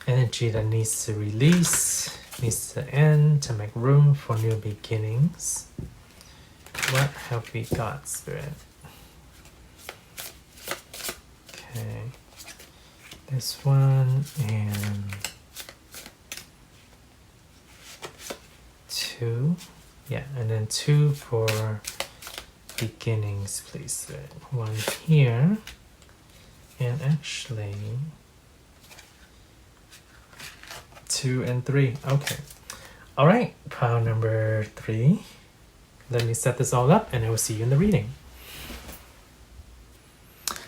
energy that needs to release, needs to end to make room for new beginnings. What have we got, Spirit? Okay. This one and 2. Yeah, and then 2 for beginnings, please, Spirit. 1 here. And actually 2 and 3. Okay. All right, pile number 3. Let me set this all up and I will see you in the reading.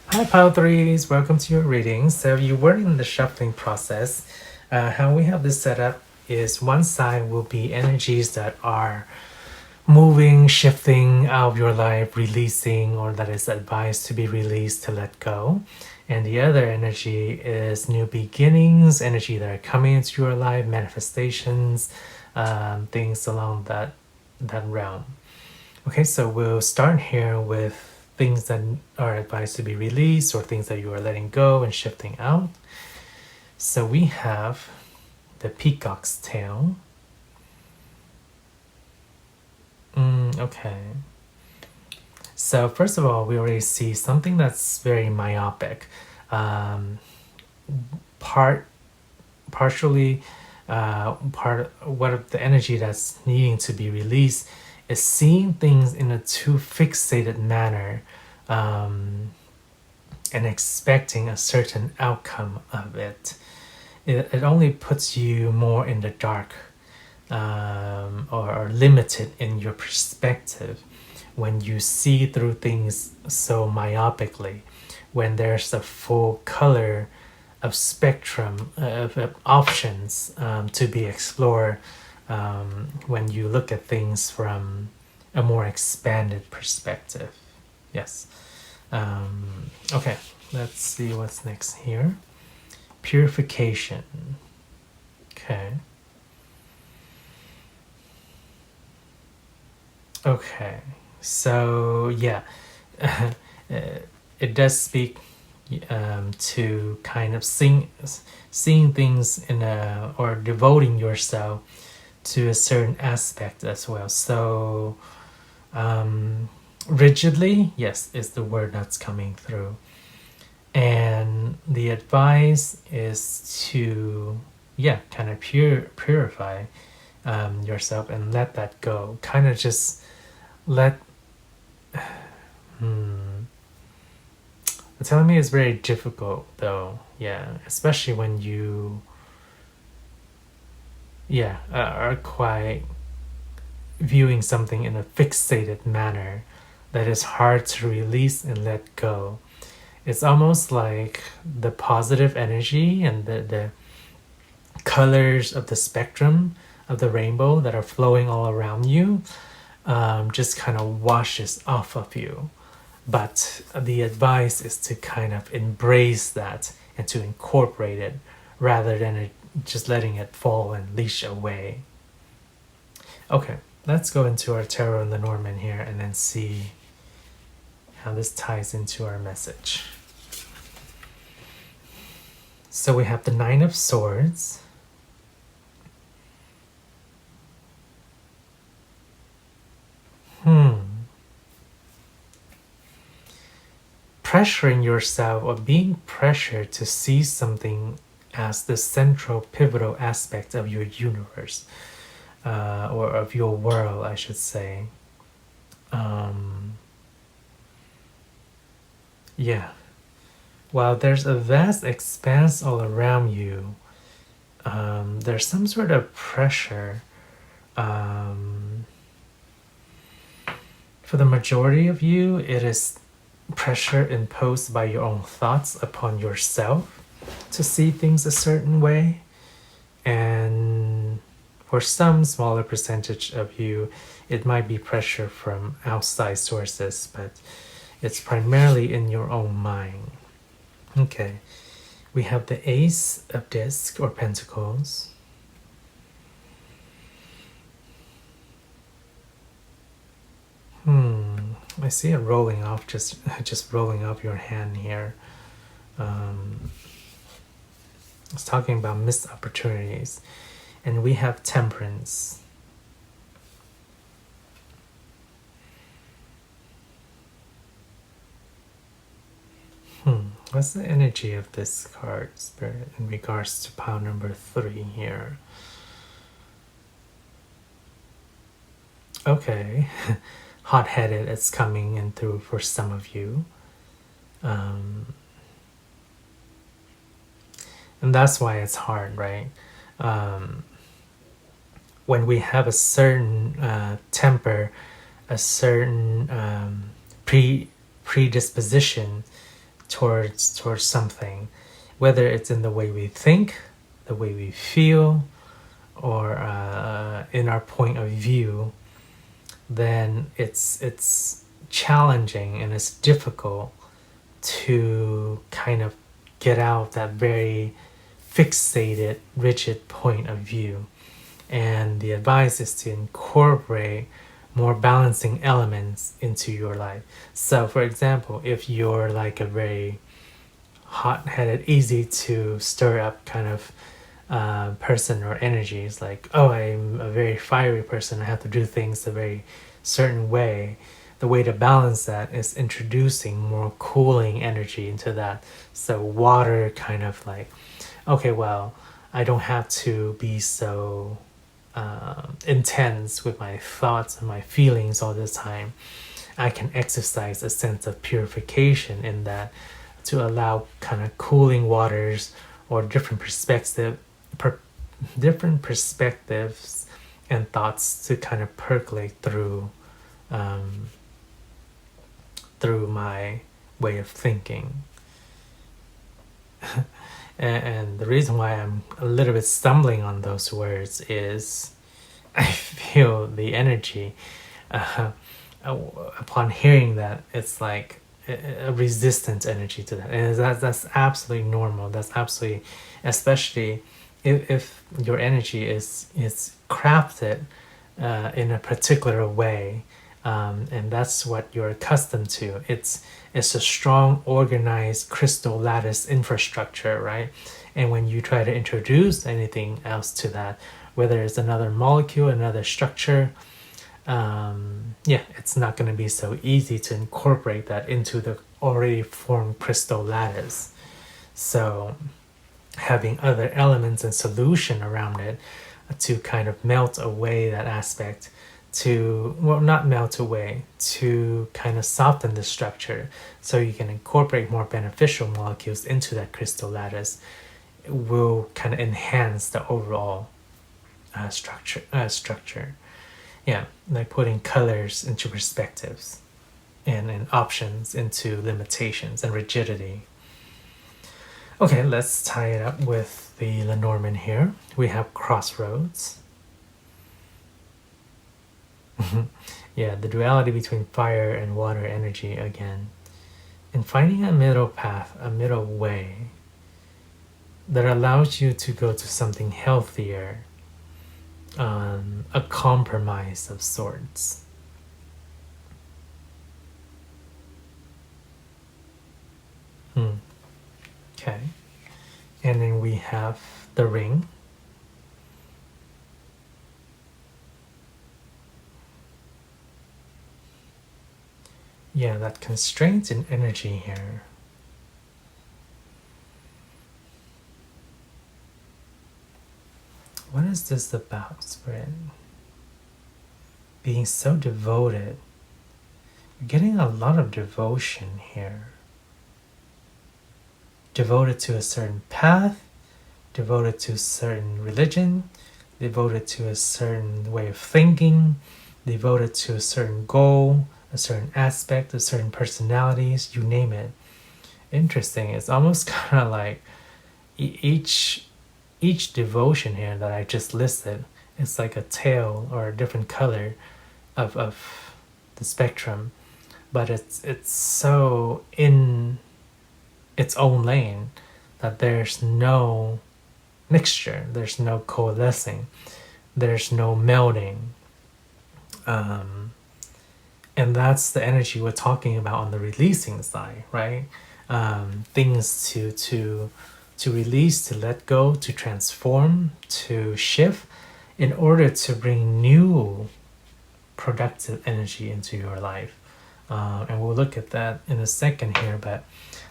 Hi Pile 3s, welcome to your reading. So you were in the shuffling process. How we have this set up is one side will be energies that are moving, shifting out of your life, releasing, or that is advised to be released, to let go. And the other energy is new beginnings, energy that are coming into your life, manifestations, things along that realm. Okay, so we'll start here with things that are advised to be released or things that you are letting go and shifting out. So we have the peacock's tail. Okay. So first of all, we already see something that's very myopic. Partially, part of the energy that's needing to be released is seeing things in a too fixated manner, and expecting a certain outcome of it. It only puts you more in the dark, or limited in your perspective when you see through things so myopically, when there's a full color of spectrum of options to be explored, when you look at things from a more expanded perspective. Yes. Okay, let's see what's next here. Purification. Okay. Okay, so yeah, it does speak to kind of seeing things in a, or devoting yourself to a certain aspect as well. So rigidly, yes, is the word that's coming through. And the advice is to, yeah, kind of purify yourself and let that go. Kind of just let... It's telling me it's very difficult though, yeah, especially when you, yeah, are quite viewing something in a fixated manner that is hard to release and let go. It's almost like the positive energy and the colors of the spectrum of the rainbow that are flowing all around you just kind of washes off of you. But the advice is to kind of embrace that and to incorporate it rather than just letting it fall and leash away. Okay, let's go into our Tarot Lenormand here and then see how this ties into our message. So we have the Nine of Swords. Pressuring yourself or being pressured to see something as the central pivotal aspect of your universe, or of your world, I should say. Yeah. While there's a vast expanse all around you, there's some sort of pressure. For the majority of you, it is pressure imposed by your own thoughts upon yourself to see things a certain way. And for some smaller percentage of you, it might be pressure from outside sources, but it's primarily in your own mind. Okay, we have the Ace of Discs or Pentacles. I see it rolling off, just rolling off your hand here. It's talking about missed opportunities. And we have Temperance. What's the energy of this card, Spirit, in regards to pile number 3 here? Okay. Hot-headed, it's coming in through for some of you. And that's why it's hard, right? When we have a certain temper, a certain predisposition towards something, whether it's in the way we think, the way we feel, or in our point of view, then it's challenging and it's difficult to kind of get out that very fixated, rigid point of view. And the advice is to incorporate more balancing elements into your life. So for example, if you're like a very hot-headed, easy to stir up kind of person or energy, it's like, oh, I'm a very fiery person, I have to do things a very certain way. The way to balance that is introducing more cooling energy into that. So water kind of like, okay, well, I don't have to be so intense with my thoughts and my feelings all the time. I can exercise a sense of purification in that to allow kind of cooling waters or different perspectives and thoughts to kind of percolate through through my way of thinking. And the reason why I'm a little bit stumbling on those words is I feel the energy upon hearing that. It's like a resistant energy to that, and that's absolutely normal. That's absolutely, especially if your energy is crafted in a particular way, and that's what you're accustomed to. It's a strong, organized crystal lattice infrastructure, right? And when you try to introduce anything else to that, whether it's another molecule, another structure, it's not going to be so easy to incorporate that into the already formed crystal lattice. So having other elements and solution around it to kind of melt away that aspect, not melt away, to kind of soften the structure so you can incorporate more beneficial molecules into that crystal lattice, will kind of enhance the overall structure. Yeah, like putting colors into perspectives and options into limitations and rigidity. Okay, let's tie it up with the Lenormand here. We have crossroads. Yeah, the duality between fire and water energy again. And finding a middle path, a middle way that allows you to go to something healthier, a compromise of sorts. Okay, and then we have the ring. Yeah, that constraint in energy here. What is this about, Spirit? Being so devoted. You're getting a lot of devotion here. Devoted to a certain path, devoted to a certain religion, devoted to a certain way of thinking, devoted to a certain goal, a certain aspect, a certain personalities, you name it. Interesting. It's almost kind of like each devotion here that I just listed, it's like a tail or a different color of the spectrum, but it's so in its own lane that there's no mixture, there's no coalescing, there's no melding, and that's the energy we're talking about on the releasing side, right? Things to release, to let go, to transform, to shift, in order to bring new productive energy into your life. And we'll look at that in a second here, but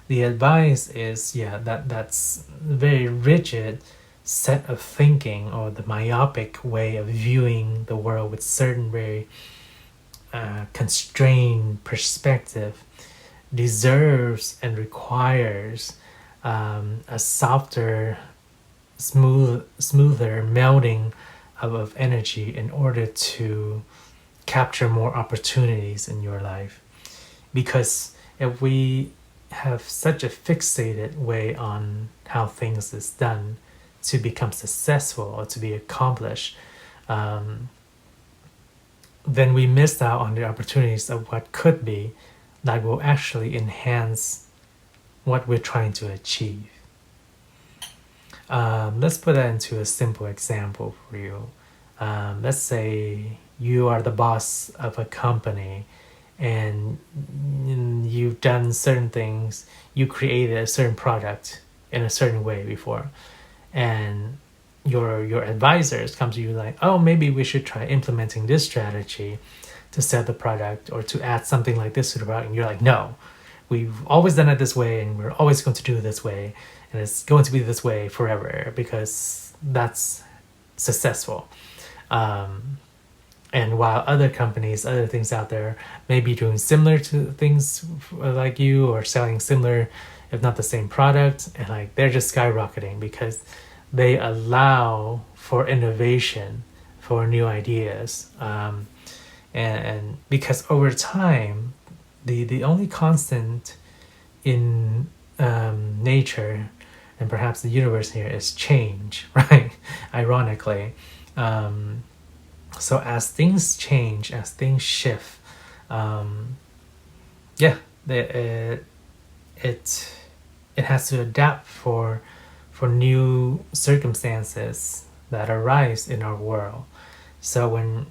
the advice is, that's very rigid set of thinking, or the myopic way of viewing the world with certain very constrained perspective, deserves and requires a softer, smoother melding of energy in order to capture more opportunities in your life. Because if we have such a fixated way on how things is done to become successful or to be accomplished, then we missed out on the opportunities of what could be that will actually enhance what we're trying to achieve. Let's put that into a simple example for you. Let's say you are the boss of a company and you've done certain things, you created a certain product in a certain way before, and your advisors come to you like, oh, maybe we should try implementing this strategy to sell the product or to add something like this to the product. And you're like, no, we've always done it this way and we're always going to do it this way, and it's going to be this way forever because that's successful. And while other companies, other things out there may be doing similar to things like you, or selling similar if not the same product, and like they're just skyrocketing because they allow for innovation, for new ideas, and because over time, the only constant in nature and perhaps the universe here is change, right? Ironically, so as things change, as things shift, yeah, it has to adapt for new circumstances that arise in our world. So when,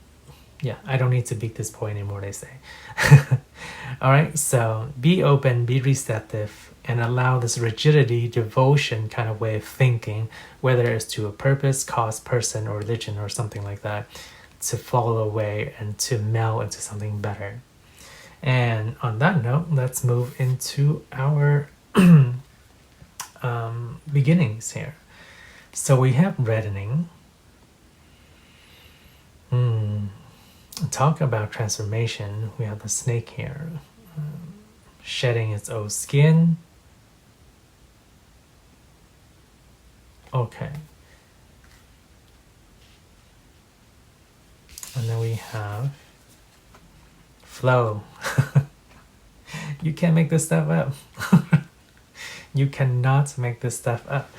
yeah, I don't need to beat this point anymore, they say. All right, so be open, be receptive, and allow this rigidity, devotion kind of way of thinking, whether it's to a purpose, cause, person, or religion, or something like that, to fall away and to meld into something better. And on that note, let's move into our beginnings here. So we have reddening. Talk about transformation. We have the snake here, shedding its old skin. Okay. And then we have flow. You can't make this stuff up. You cannot make this stuff up.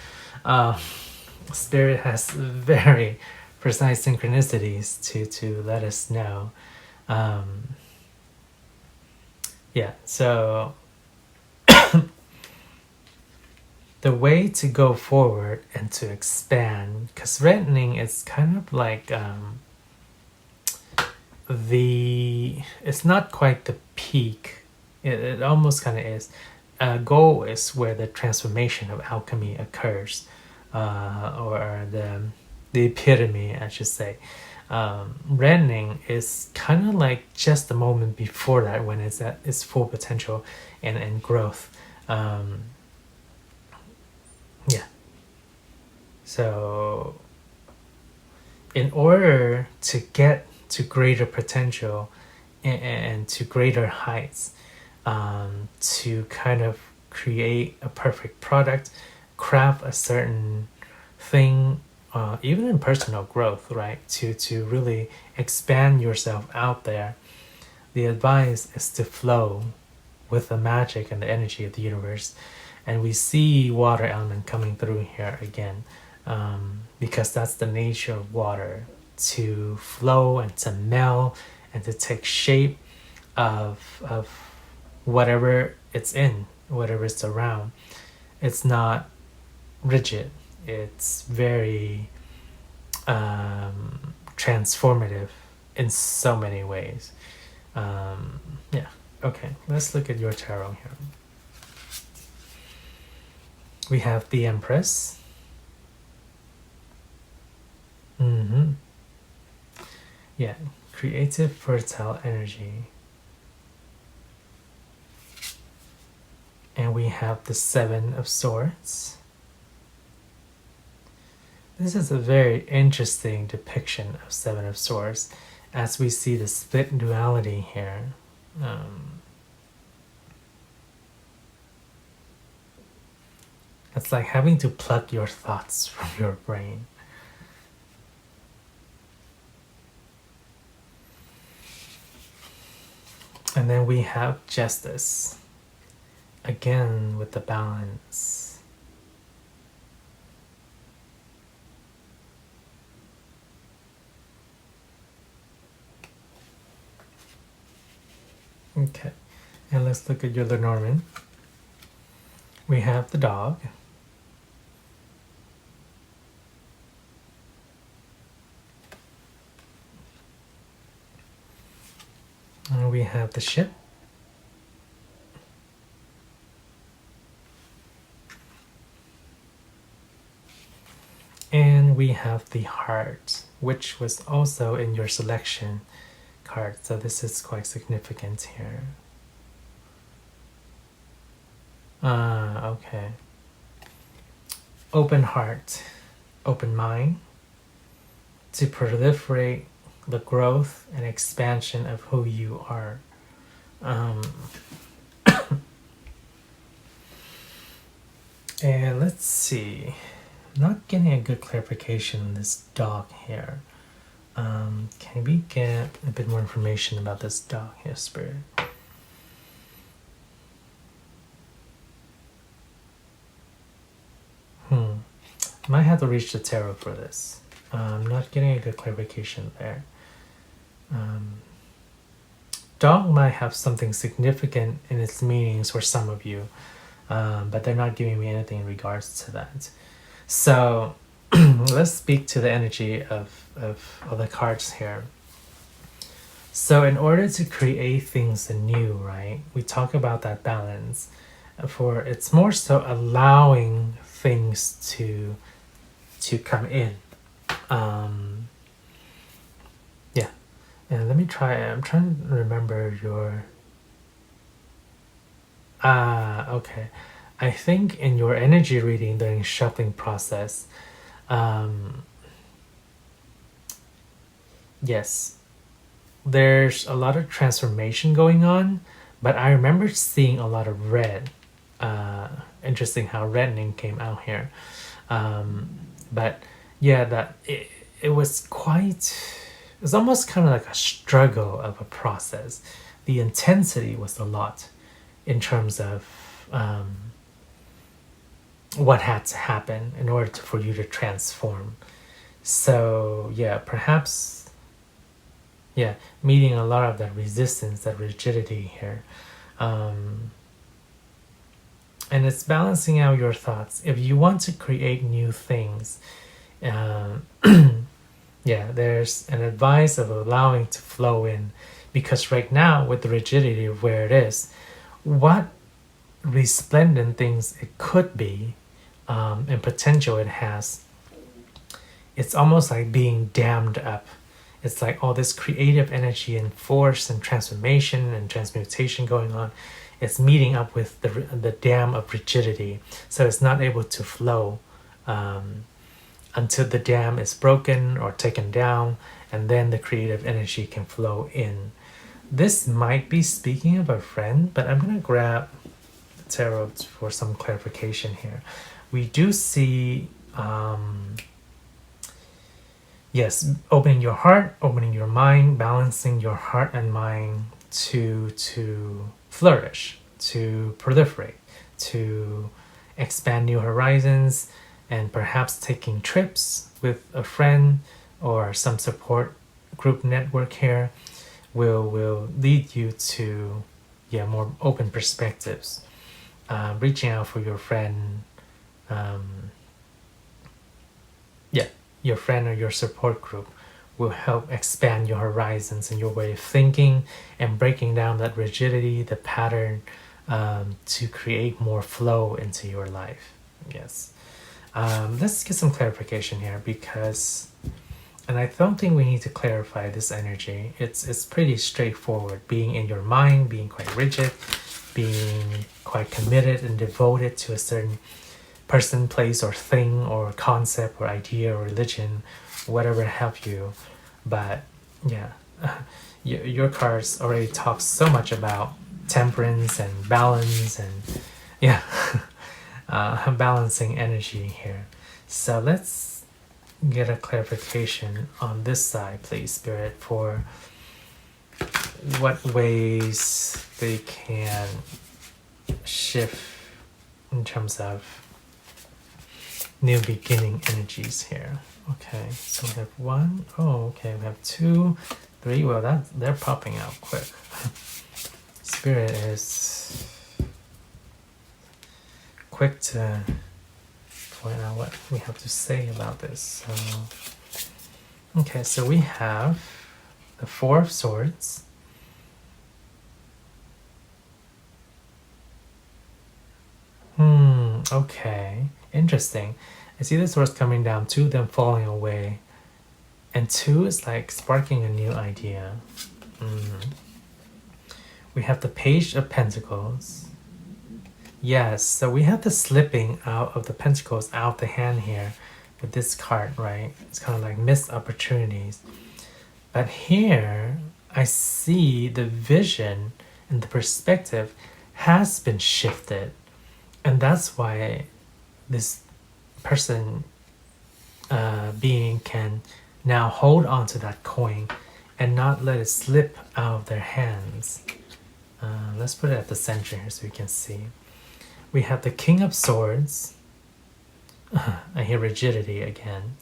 Spirit has very precise synchronicities to let us know. Yeah, so the way to go forward and to expand, because reddening is kind of like it's not quite the peak. It almost kind of is. Goal is where the transformation of alchemy occurs, or the epitome, I should say. Reddening is kind of like just the moment before that, when it's at its full potential and growth. Yeah. So in order to get to greater potential and to greater heights, to kind of create a perfect product, craft a certain thing, even in personal growth, right? To really expand yourself out there, the advice is to flow with the magic and the energy of the universe. And we see water element coming through here again, because that's the nature of water, to flow and to meld and to take shape of whatever it's in, whatever it's around. It's not rigid. It's very transformative in so many ways. Yeah. Okay, let's look at your tarot here. We have the Empress. Yeah, creative, fertile energy. And we have the Seven of Swords. This is a very interesting depiction of Seven of Swords, as we see the split duality here. It's like having to pluck your thoughts from your brain. And then we have Justice, again with the balance. Okay, and let's look at your Lenormand. We have the dog. And we have the ship. And we have the heart, which was also in your selection card. So this is quite significant here. Okay. Open heart, open mind, to proliferate the growth and expansion of who you are. And let's see. Not getting a good clarification on this dog here. Can we get a bit more information about this dog here, Spirit? Might have to reach the tarot for this. I'm not getting a good clarification there. Dog might have something significant in its meanings for some of you, but they're not giving me anything in regards to that. So let's speak to the energy of the cards here. So in order to create things anew, right, we talk about that balance. For it's more so allowing things to come in. Yeah, and let me try. I'm trying to remember your. Okay. I think in your energy reading during shuffling process, yes, there's a lot of transformation going on, but I remember seeing a lot of red. Interesting how reddening came out here. But yeah, that it was quite, it was almost kind of like a struggle of a process. The intensity was a lot in terms of what had to happen in order for you to transform. So yeah, perhaps, yeah, meeting a lot of that resistance, that rigidity here. And it's balancing out your thoughts. If you want to create new things, yeah, there's an advice of allowing to flow in, because right now with the rigidity of where it is, what resplendent things it could be, and potential it has, it's almost like being dammed up. It's like all this creative energy and force and transformation and transmutation going on. It's meeting up with the dam of rigidity, so it's not able to flow until the dam is broken or taken down, and then the creative energy can flow in. This might be speaking of a friend, but I'm going to grab the tarot for some clarification here. We do see, yes, opening your heart, opening your mind, balancing your heart and mind to flourish, to proliferate, to expand new horizons, and perhaps taking trips with a friend or some support group network here will lead you to more open perspectives. Reaching out for your friend, your friend or your support group will help expand your horizons and your way of thinking, and breaking down that rigidity, the pattern, to create more flow into your life. Yes. Let's get some clarification here, because, and I don't think we need to clarify this energy. It's pretty straightforward. Being in your mind, being quite rigid, being quite committed and devoted to a certain person, place, or thing, or concept, or idea, or religion, whatever have you. But yeah, your cards already talk so much about temperance and balance, and yeah, balancing energy here. So let's get a clarification on this side, please, Spirit, for what ways they can shift in terms of new beginning energies here. Okay, so we have 1. Oh, okay, we have 2, 3. Well, they're popping out quick. Spirit is quick to point out what we have to say about this. So, okay, so we have the 4 of Swords. Okay, interesting. I see the swords coming down, 2 of them falling away, and 2 is like sparking a new idea. We have the Page of Pentacles. Yes, so we have the slipping out of the Pentacles out the hand here with this card, right? It's kind of like missed opportunities. But here, I see the vision and the perspective has been shifted. And that's why this person being can now hold on to that coin and not let it slip out of their hands. Let's put it at the center here so you can see. We have the King of Swords. I hear rigidity again.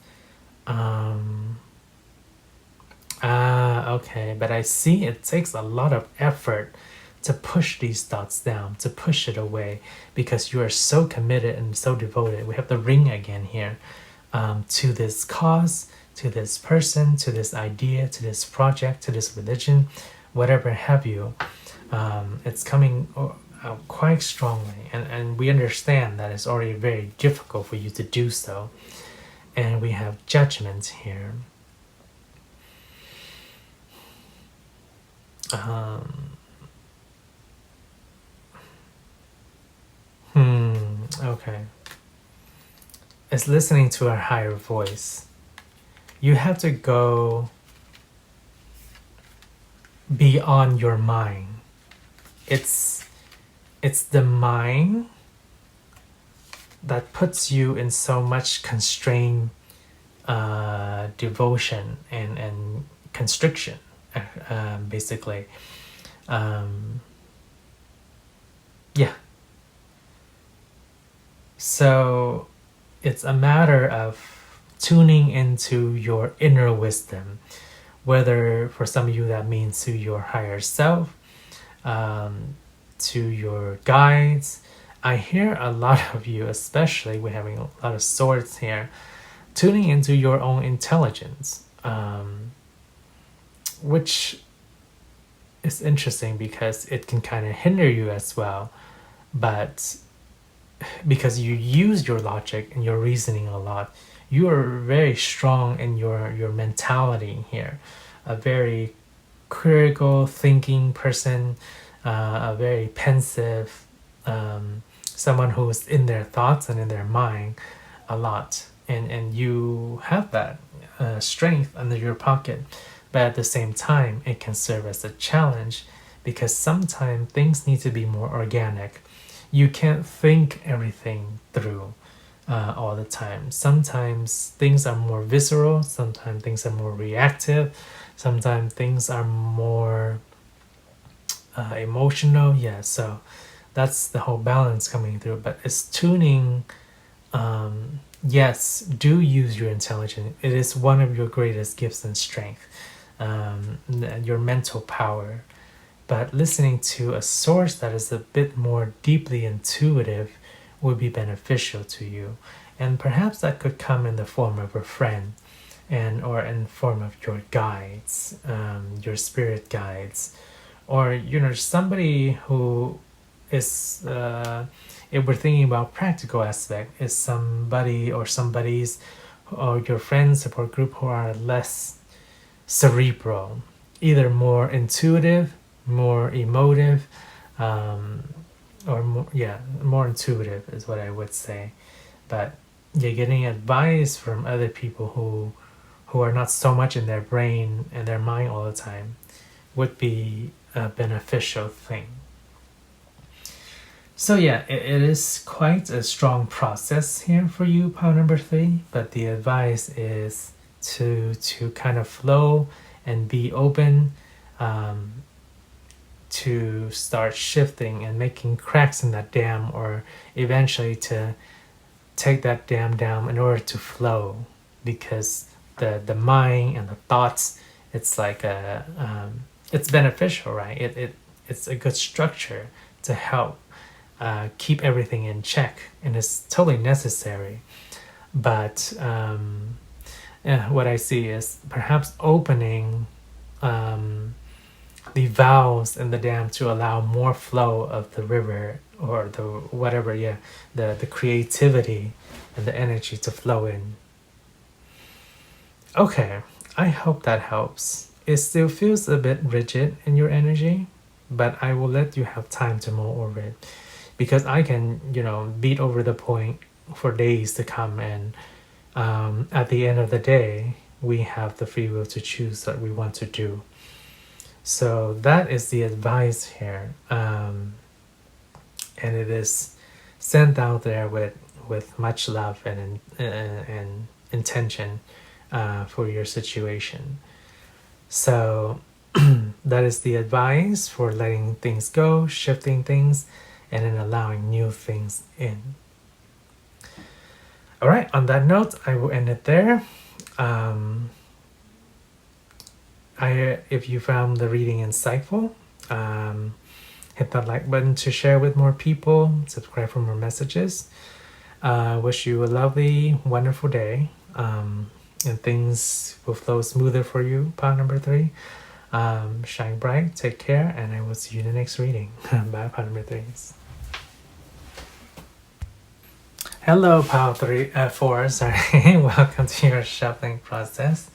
Okay, but I see it takes a lot of effort to push these thoughts down, to push it away, because you are so committed and so devoted. We have the ring again here, to this cause, to this person, to this idea, to this project, to this religion, whatever have you. It's coming out quite strongly, and we understand that it's already very difficult for you to do so. And we have Judgment here. Okay. It's listening to a higher voice. You have to go beyond your mind. It's the mind that puts you in so much constrained devotion and constriction, basically. Yeah. So it's a matter of tuning into your inner wisdom, whether for some of you that means to your higher self, to your guides. I hear a lot of you, especially we're having a lot of swords here, tuning into your own intelligence, which is interesting because it can kind of hinder you as well. But because you use your logic and your reasoning a lot, you are very strong in your mentality here, a very critical thinking person, a very pensive, someone who is in their thoughts and in their mind a lot, and you have that strength under your pocket. But at the same time, it can serve as a challenge, because sometimes things need to be more organic. You can't think everything through all the time. Sometimes things are more visceral, sometimes things are more reactive, sometimes things are more emotional. Yeah, so that's the whole balance coming through. But it's tuning. Yes, do use your intelligence. It is one of your greatest gifts and strength, your mental power. But listening to a source that is a bit more deeply intuitive would be beneficial to you. And perhaps that could come in the form of a friend, or in form of your guides, your spirit guides, or somebody who is, if we're thinking about practical aspect, is somebody or somebody's, or your friends support group who are less cerebral, either more intuitive, more emotive, or more intuitive is what I would say. But you're getting advice from other people who are not so much in their brain and their mind all the time would be a beneficial thing. So yeah, it is quite a strong process here for you, pile number 3, but the advice is to kind of flow and be open, to start shifting and making cracks in that dam, or eventually to take that dam down in order to flow, because the mind and the thoughts, it's like it's beneficial, right? It's a good structure to help keep everything in check, and it's totally necessary. But what I see is perhaps opening the valves in the dam to allow more flow of the river, or the whatever, the creativity and the energy to flow in. Okay, I hope that helps. It still feels a bit rigid in your energy, but I will let you have time to mull over it, because I can, beat over the point for days to come, and at the end of the day, we have the free will to choose what we want to do. So that is the advice here, and it is sent out there with with much love and intention for your situation. So that is the advice for letting things go, shifting things, and then allowing new things in. All right, on that note, I will end it there. If you found the reading insightful, hit that like button to share with more people, subscribe for more messages. Wish you a lovely, wonderful day, and things will flow smoother for you, pile number 3. Shine bright, take care, and I will see you in the next reading. Bye, pile number 3s. Hello, Pile4, sorry. Welcome to your shuffling process.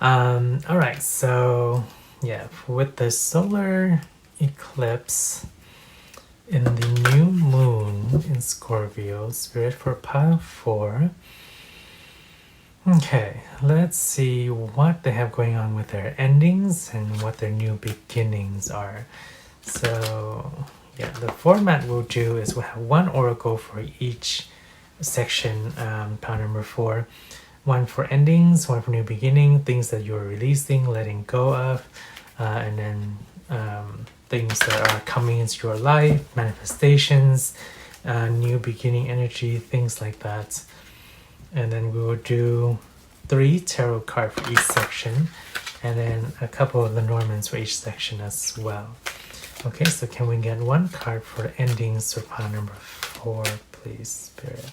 Alright, so yeah, with the solar eclipse in the new moon in Scorpio, Spirit for Pile 4. Okay, let's see what they have going on with their endings and what their new beginnings are. So yeah, the format we'll do is we'll have one oracle for each section, pile number 4. One for endings, one for new beginning, things that you're releasing, letting go of, and then things that are coming into your life, manifestations, new beginning energy, things like that. And then we will do 3 tarot cards for each section, and then a couple of Lenormands for each section as well. Okay, so can we get 1 card for endings for pile number 4, please, Spirit?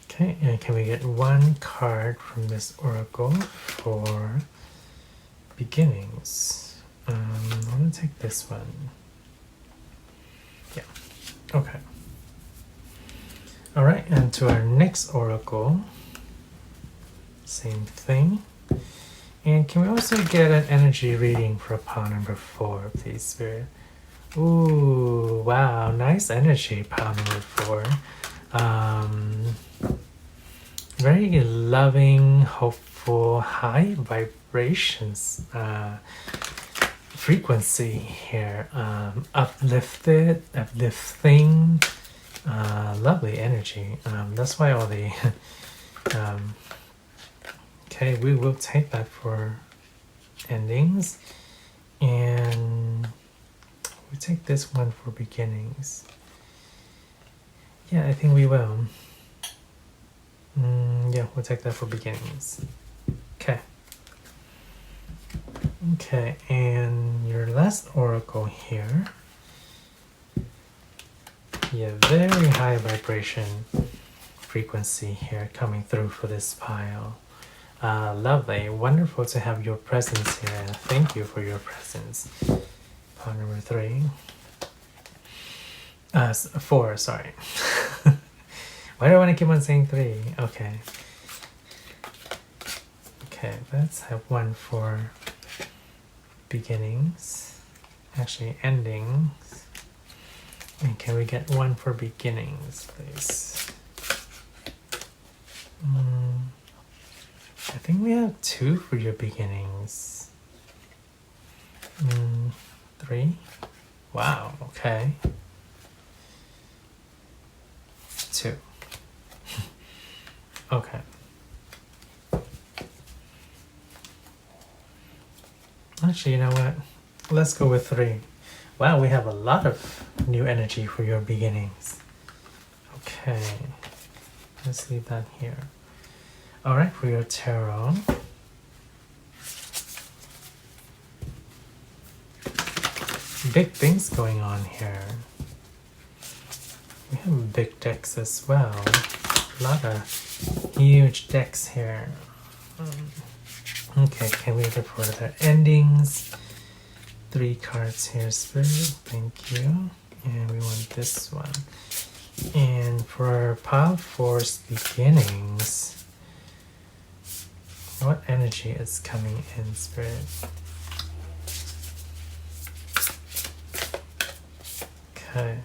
Okay, and can we get 1 card from this oracle for beginnings? I'm gonna take this one. Yeah, okay. All right, and to our next oracle, same thing. And can we also get an energy reading for pile number 4, please, Spirit? Ooh, wow, nice energy, pile number 4. Very loving, hopeful, high vibrations frequency here. Uplifting, lovely energy. That's why all the okay, we will take that for endings, and we take this one for beginnings. Yeah, I think we will. Yeah, we'll take that for beginnings. Okay. Okay, and your last oracle here. Yeah, very high vibration frequency here coming through for this pile. Lovely, wonderful to have your presence here, and thank you for your presence. Pile number 3. 4, sorry. Why do I want to keep on saying 3? Okay. Okay, let's have 1 for beginnings. Actually, endings. And can we get 1 for beginnings, please? I think we have 2 for your beginnings. 3? Wow, okay. 2. Okay. Actually, you know what? Let's go with 3. Wow, we have a lot of new energy for your beginnings. Okay. Let's leave that here. Alright, for your tarot. Big things going on here. We have big decks as well. A lot of huge decks here. Okay, can we get for the endings? 3 cards here, Spirit. Thank you. And we want this one. And for pile 4's beginnings, what energy is coming in, Spirit? Okay.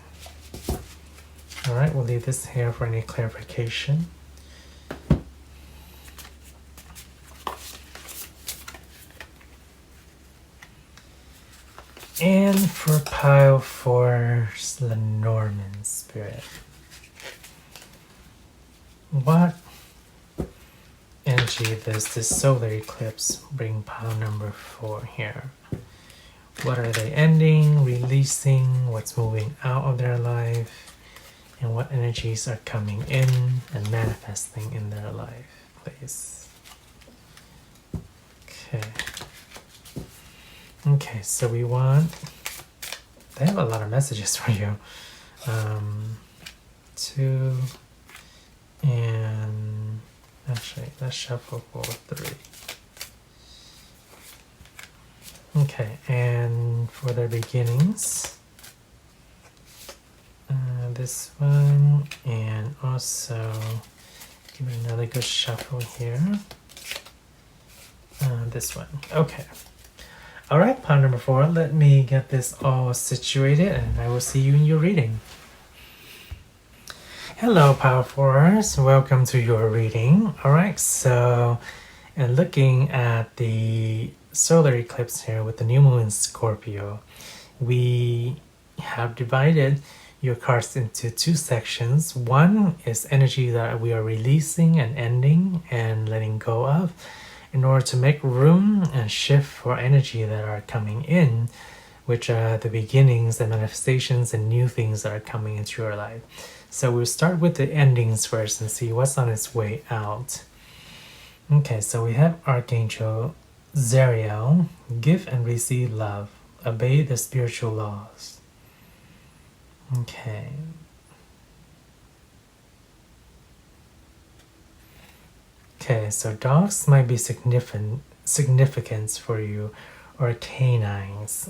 Alright, we'll leave this here for any clarification. And for pile 4's Lenormand, Spirit. what energy does this solar eclipse bring pile number 4 here? What are they ending, releasing, what's moving out of their life, and what energies are coming in and manifesting in their life, please? Okay. Okay, so we want... They have a lot of messages for you. 2, and... Actually, let's shuffle for 3. Okay, and for their beginnings, this one, and also give it another good shuffle here. This one. Okay. All right, pile number 4. Let me get this all situated, and I will see you in your reading. Hello, pile 4s. Welcome to your reading. All right, so, and looking at the solar eclipse here with the new moon in Scorpio, we have divided your cards into 2 sections. One is energy that we are releasing and ending and letting go of in order to make room and shift for energy that are coming in, which are the beginnings, the manifestations, and new things that are coming into your life. So we'll start with the endings first and see what's on its way out. Okay, so we have Archangel Zariel, give and receive love, obey the spiritual laws. Okay. Okay, so dogs might be significance for you, or canines.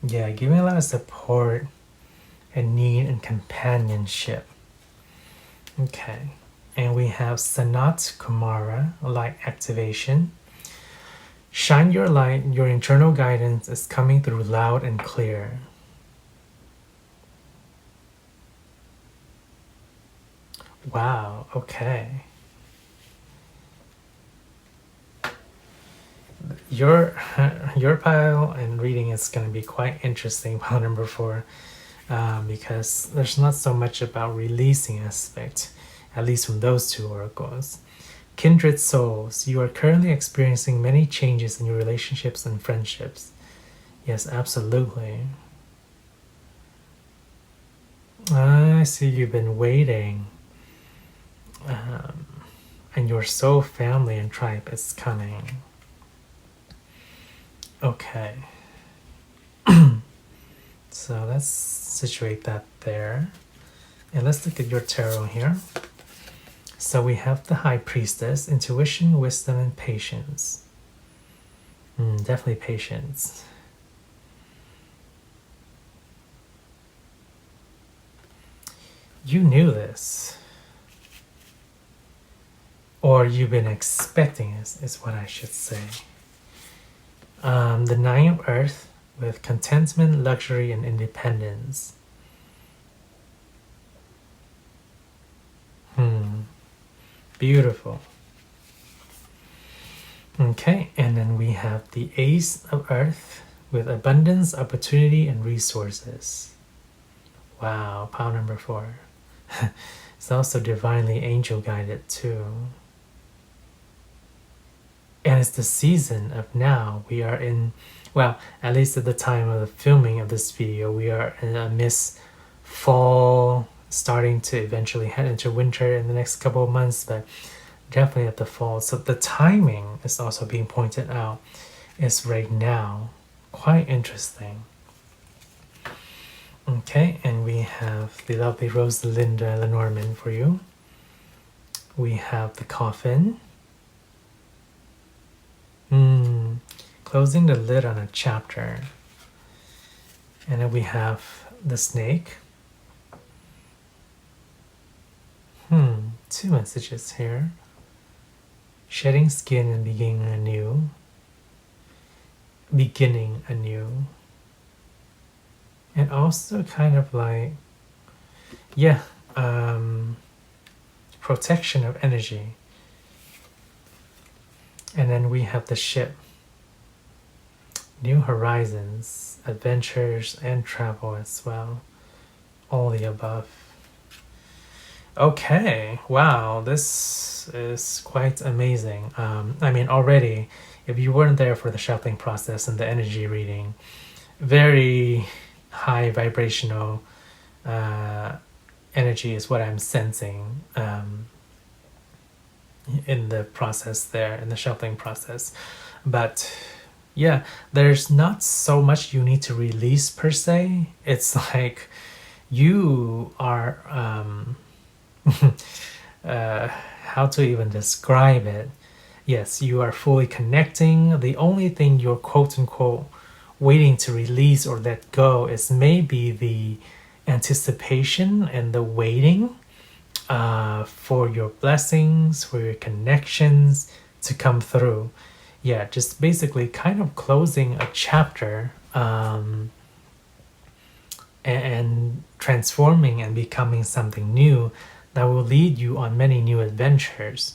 Yeah, giving a lot of support and need and companionship. Okay, and we have Sanat Kumara, light activation. Shine your light, your internal guidance is coming through loud and clear. Wow, okay. Your pile and reading is going to be quite interesting, pile number 4, because there's not so much about releasing aspect, at least from those 2 oracles. Kindred souls, you are currently experiencing many changes in your relationships and friendships. Yes, absolutely. I see you've been waiting. And your soul family and tribe is coming. Okay. So let's situate that there. And let's look at your tarot here. So we have the High Priestess, intuition, wisdom, and patience. Definitely patience. You knew this. Or you've been expecting this, is what I should say. The 9 of Earth with contentment, luxury, and independence. Beautiful. Okay, and then we have the Ace of Earth with abundance, opportunity, and resources. Wow, pile number 4. It's also divinely angel guided too. And it's the season of now. We are in, well, at least at the time of the filming of this video, we are in amidst fall, starting to eventually head into winter in the next couple of months, but definitely at the fall. So the timing is also being pointed out. It's right now. Quite interesting. Okay, and we have the lovely Alegria Lenormand for you. We have the Coffin. Closing the lid on a chapter. And then we have the Snake. 2 messages here. Shedding skin and beginning anew. Beginning anew. And also kind of like, yeah, protection of energy. And then we have the ship. New horizons, adventures, and travel as well. all the above. Okay, wow, this is quite amazing. I mean, already, if you weren't there for the shuffling process and the energy reading, very high vibrational energy is what I'm sensing in the process there, in the shuffling process. But yeah, there's not so much you need to release per se. It's like you are how to even describe it. Yes, you are fully connecting. The only thing you're quote unquote waiting to release or let go is maybe the anticipation and the waiting for your blessings, for your connections to come through. Yeah, just basically kind of closing a chapter and transforming and becoming something new that will lead you on many new adventures,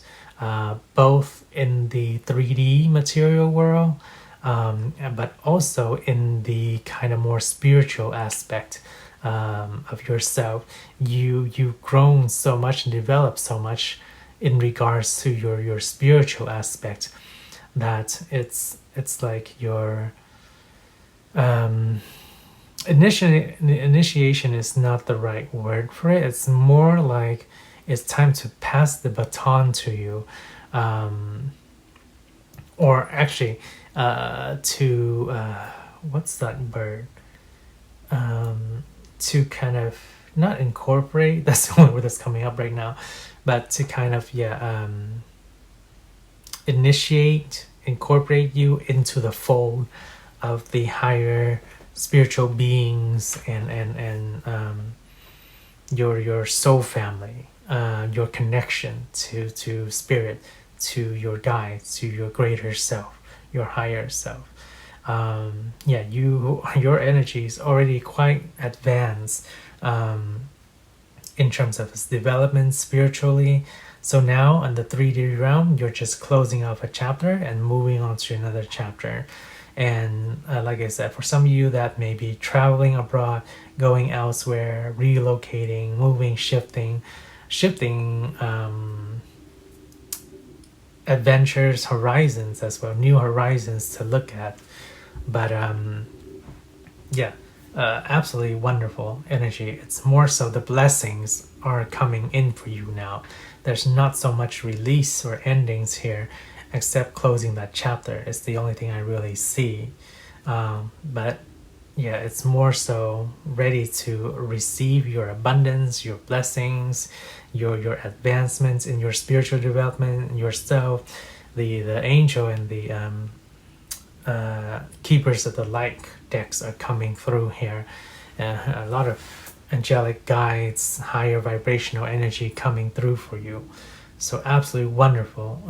both in the 3D material world, but also in the kind of more spiritual aspect of yourself. You've grown so much and developed so much in regards to your spiritual aspect that it's like your initiation is not the right word for it. It's more like it's time to pass the baton to you, or actually to what's that bird, to kind of not incorporate, that's the only word that's coming up right now, but to kind of incorporate you into the fold of the higher spiritual beings and your soul family, your connection to spirit, to your guides, to your greater self, your higher self. Your energy is already quite advanced in terms of its development spiritually. So now in the 3D realm, you're just closing off a chapter and moving on to another chapter. And like I said, for some of you that may be traveling abroad, going elsewhere, relocating, moving, shifting adventures, horizons as well, new horizons to look at. But absolutely wonderful energy. It's more so the blessings are coming in for you now. There's not so much release or endings here, except closing that chapter. It's the only thing I really see. But yeah, it's more so ready to receive your abundance, your blessings, your advancements in your spiritual development, yourself. The angel and the keepers of the light decks are coming through here. A lot of angelic guides, higher vibrational energy coming through for you. So absolutely wonderful.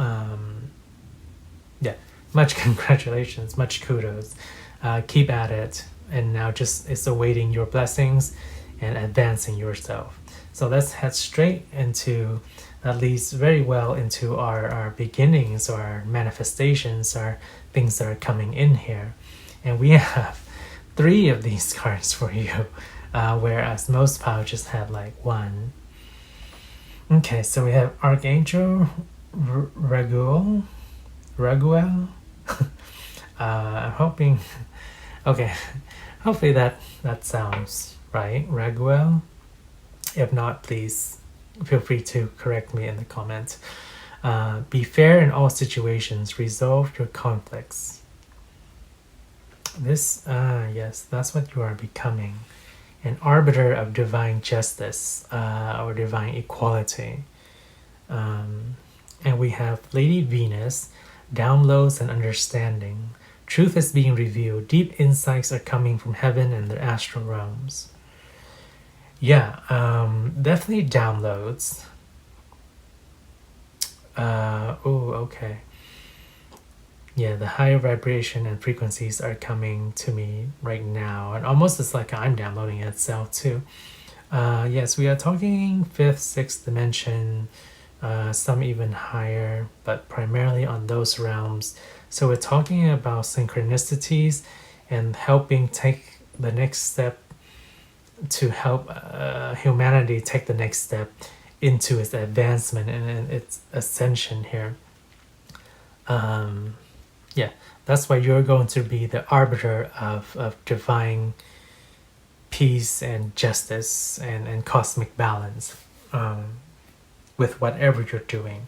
Much congratulations, much kudos. Keep at it, and now just it's awaiting your blessings and advancing yourself. So let's head straight into, that leads very well into our beginnings, our manifestations, our things that are coming in here. And we have 3 of these cards for you, whereas most piles just had like 1. Okay, so we have Archangel Raguel. I'm hoping, okay, hopefully that sounds right, Raguel. If not, please feel free to correct me in the comments. Be fair in all situations, resolve your conflicts. This, yes, that's what you are becoming. An arbiter of divine justice, or divine equality. And we have Lady Venus, downloads and understanding. Truth is being revealed. Deep insights are coming from heaven and the astral realms. Yeah, definitely downloads. Okay. Yeah, the higher vibration and frequencies are coming to me right now. And almost it's like I'm downloading it itself too. Yes, we are talking 5th, 6th dimension, some even higher, but primarily on those realms. So we're talking about synchronicities and helping take the next step to help humanity take the next step into its advancement and its ascension here. Yeah, that's why you're going to be the arbiter of divine peace and justice and cosmic balance with whatever you're doing.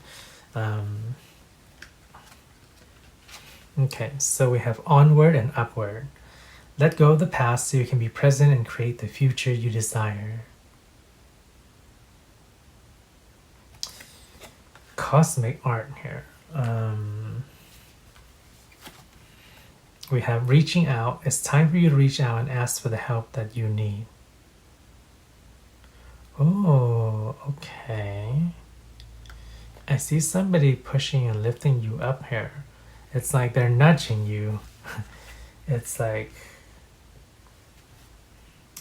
Okay, so we have onward and upward. Let go of the past so you can be present and create the future you desire. Cosmic art here. We have reaching out. It's time for you to reach out and ask for the help that you need. Oh, okay. I see somebody pushing and lifting you up here. It's like they're nudging you. It's like,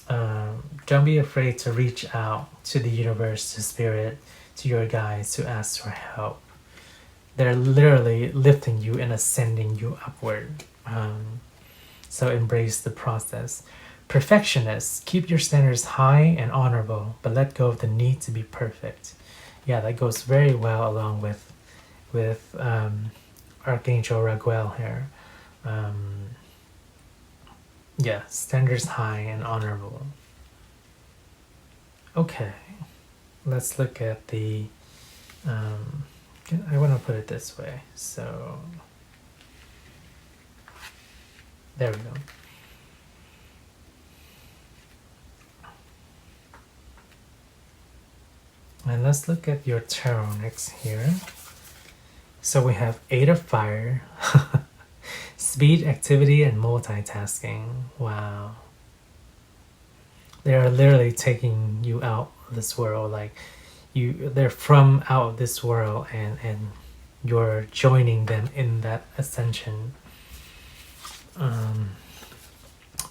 don't be afraid to reach out to the universe, to spirit, to your guides, to ask for help. They're literally lifting you and ascending you upward. So embrace the process. Perfectionists, keep your standards high and honorable, but let go of the need to be perfect. Yeah, that goes very well along with Archangel Raguel here. Yeah, standards high and honorable. Okay, let's look at the, I want to put it this way, so there we go. And let's look at your tarot next here. So we have 8 of Fire, speed, activity, and multitasking. Wow. They are literally taking you out of this world. Like they're from out of this world, and you're joining them in that ascension.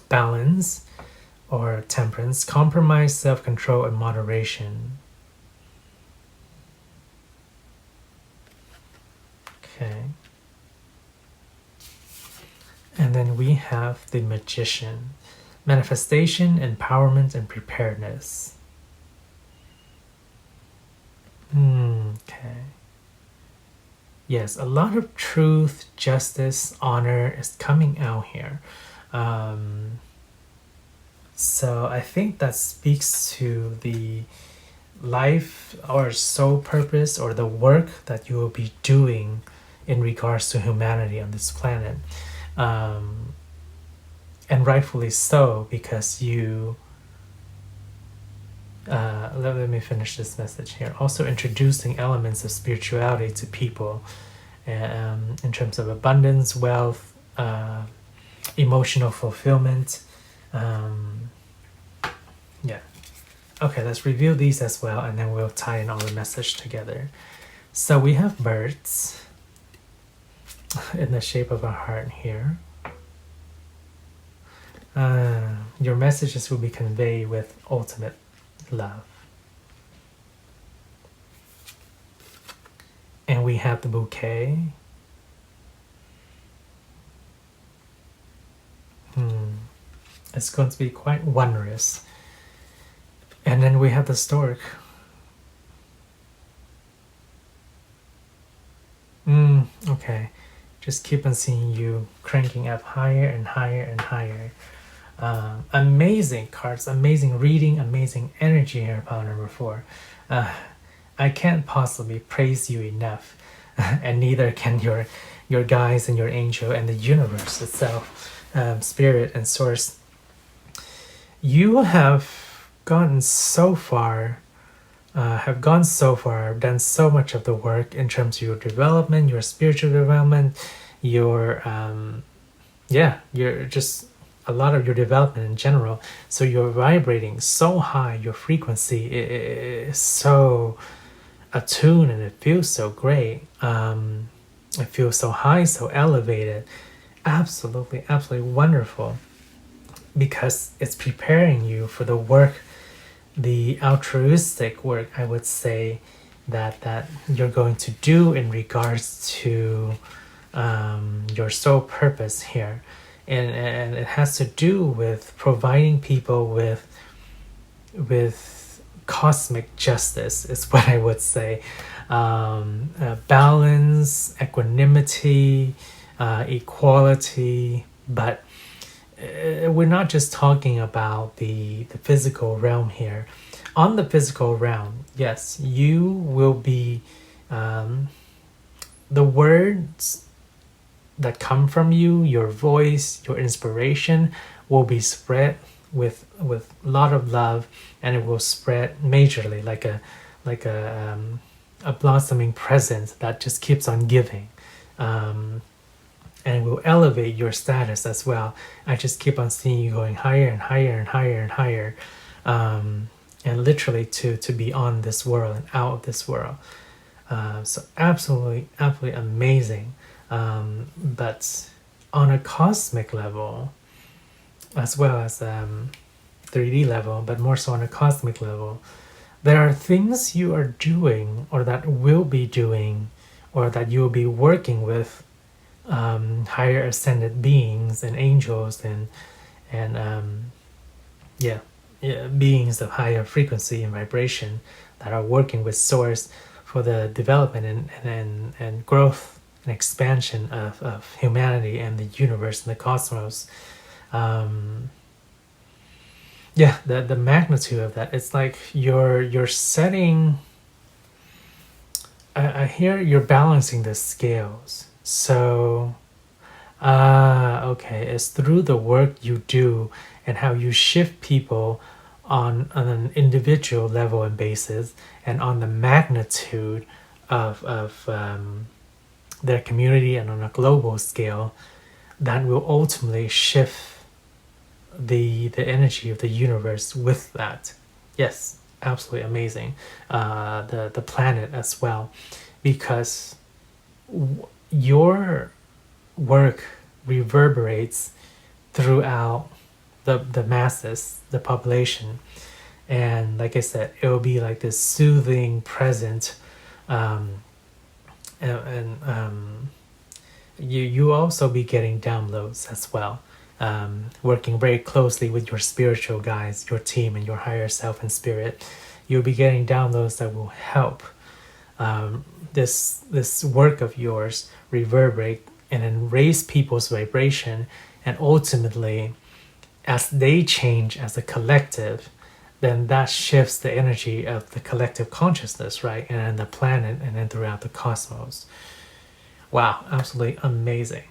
Balance or temperance, compromise, self-control, and moderation. Okay. And then we have the Magician, manifestation, empowerment, and preparedness. Okay. Yes, a lot of truth, justice, honor is coming out here. So I think that speaks to the life or soul purpose or the work that you will be doing in regards to humanity on this planet. And rightfully so, because you let me finish this message here. Also introducing elements of spirituality to people in terms of abundance, wealth, emotional fulfillment. Yeah. Okay, let's review these as well, and then we'll tie in all the message together. So we have birds in the shape of a heart here. Your messages will be conveyed with ultimate love. And we have the bouquet. It's going to be quite wondrous. And then we have the stork. Okay. Just keep on seeing you cranking up higher and higher and higher. Amazing cards, amazing reading, amazing energy here, pile number 4. I can't possibly praise you enough, and neither can your guides and your angel and the universe itself, spirit and source. You have gone so far, done so much of the work in terms of your development, your spiritual development, your you're just a lot of your development in general. So you're vibrating so high, your frequency is so attuned, and it feels so great. It feels so high, so elevated. Absolutely wonderful, because it's preparing you for the work, the altruistic work, I would say, that you're going to do in regards to your soul purpose here. And it has to do with providing people with with cosmic justice is what I would say. Balance, equanimity, equality, but we're not just talking about the physical realm here. On the physical realm, yes, you will be the words that come from you, your voice, your inspiration will be spread with a lot of love, and it will spread majorly like a blossoming present that just keeps on giving, and it will elevate your status as well. I just keep on seeing you going higher and higher and higher and higher, and literally to be on this world and out of this world. So absolutely amazing. But on a cosmic level, as well as 3D level, but more so on a cosmic level, there are things you are doing or that will be doing or that you'll be working with higher ascended beings and angels and beings of higher frequency and vibration that are working with source for the development and growth and expansion of humanity and the universe and the cosmos. The magnitude of that, it's like you're setting, I hear you're balancing the scales. So okay, it's through the work you do and how you shift people on an individual level and basis, and on the magnitude of their community and on a global scale, that will ultimately shift the energy of the universe with that. Yes, absolutely amazing. The planet as well, because your work reverberates throughout the masses, the population, and like I said, it will be like this soothing present, you also be getting downloads as well, working very closely with your spiritual guides, your team, and your higher self and spirit. You'll be getting downloads that will help this work of yours reverberate and then raise people's vibration, and ultimately, as they change as a collective, then that shifts the energy of the collective consciousness, right? And then the planet, and then throughout the cosmos. Wow, absolutely amazing.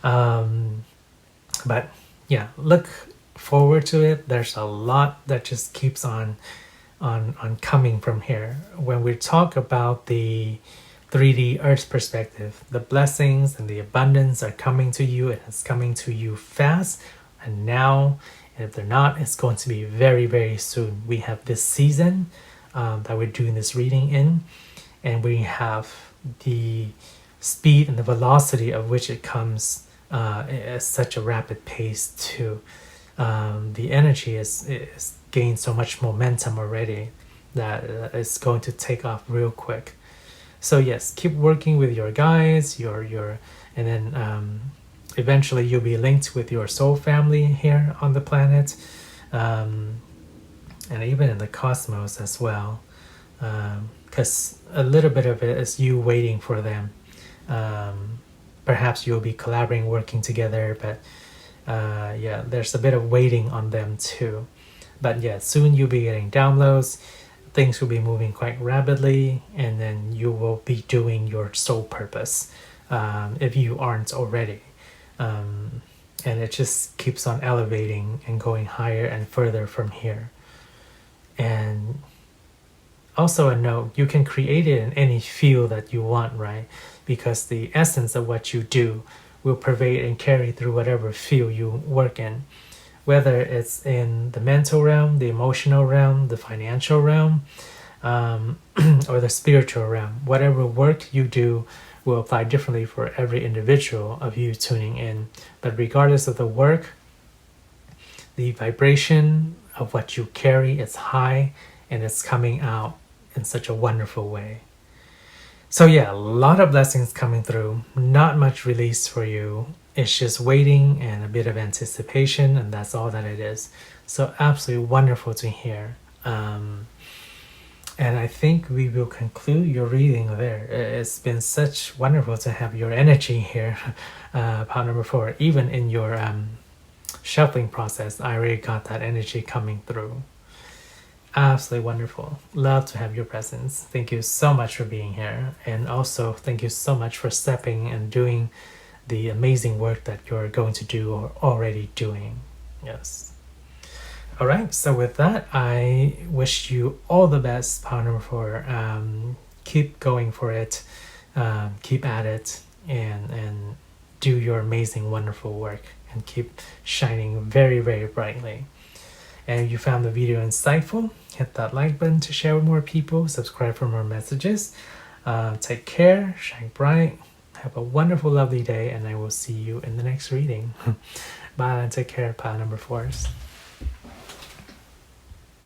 But yeah, look forward to it. There's a lot that just keeps on coming from here. When we talk about the 3D Earth perspective, the blessings and the abundance are coming to you, and it's coming to you fast and now. And if they're not, it's going to be very, very soon. We have this season that we're doing this reading in, and we have the speed and the velocity of which it comes at such a rapid pace too. The energy is gained so much momentum already that it's going to take off real quick. So yes, keep working with your guides, and then eventually you'll be linked with your soul family here on the planet, and even in the cosmos as well, because a little bit of it is you waiting for them. Perhaps you'll be collaborating, working together, but there's a bit of waiting on them too. But yeah, soon you'll be getting downloads, things will be moving quite rapidly, and then you will be doing your soul purpose, if you aren't already. And it just keeps on elevating and going higher and further from here. And also a note, you can create it in any field that you want, right? Because the essence of what you do will pervade and carry through whatever field you work in, whether it's in the mental realm, the emotional realm, the financial realm, or the spiritual realm. Whatever work you do will apply differently for every individual of you tuning in. But regardless of the work, the vibration of what you carry is high, and it's coming out in such a wonderful way. So yeah, a lot of blessings coming through, not much release for you. It's just waiting and a bit of anticipation, and that's all that it is. So absolutely wonderful to hear. And I think we will conclude your reading there. It's been such wonderful to have your energy here, pile number 4. Even in your shuffling process, I really got that energy coming through. Absolutely wonderful. Love to have your presence. Thank you so much for being here. And also thank you so much for stepping and doing the amazing work that you're going to do or already doing. Yes. All right, so with that, I wish you all the best, pile number 4. Keep going for it, keep at it, and do your amazing, wonderful work, and keep shining very, very brightly. And if you found the video insightful, hit that like button to share with more people, subscribe for more messages. Take care, shine bright, have a wonderful, lovely day, and I will see you in the next reading. Bye, and take care, pile number 4s.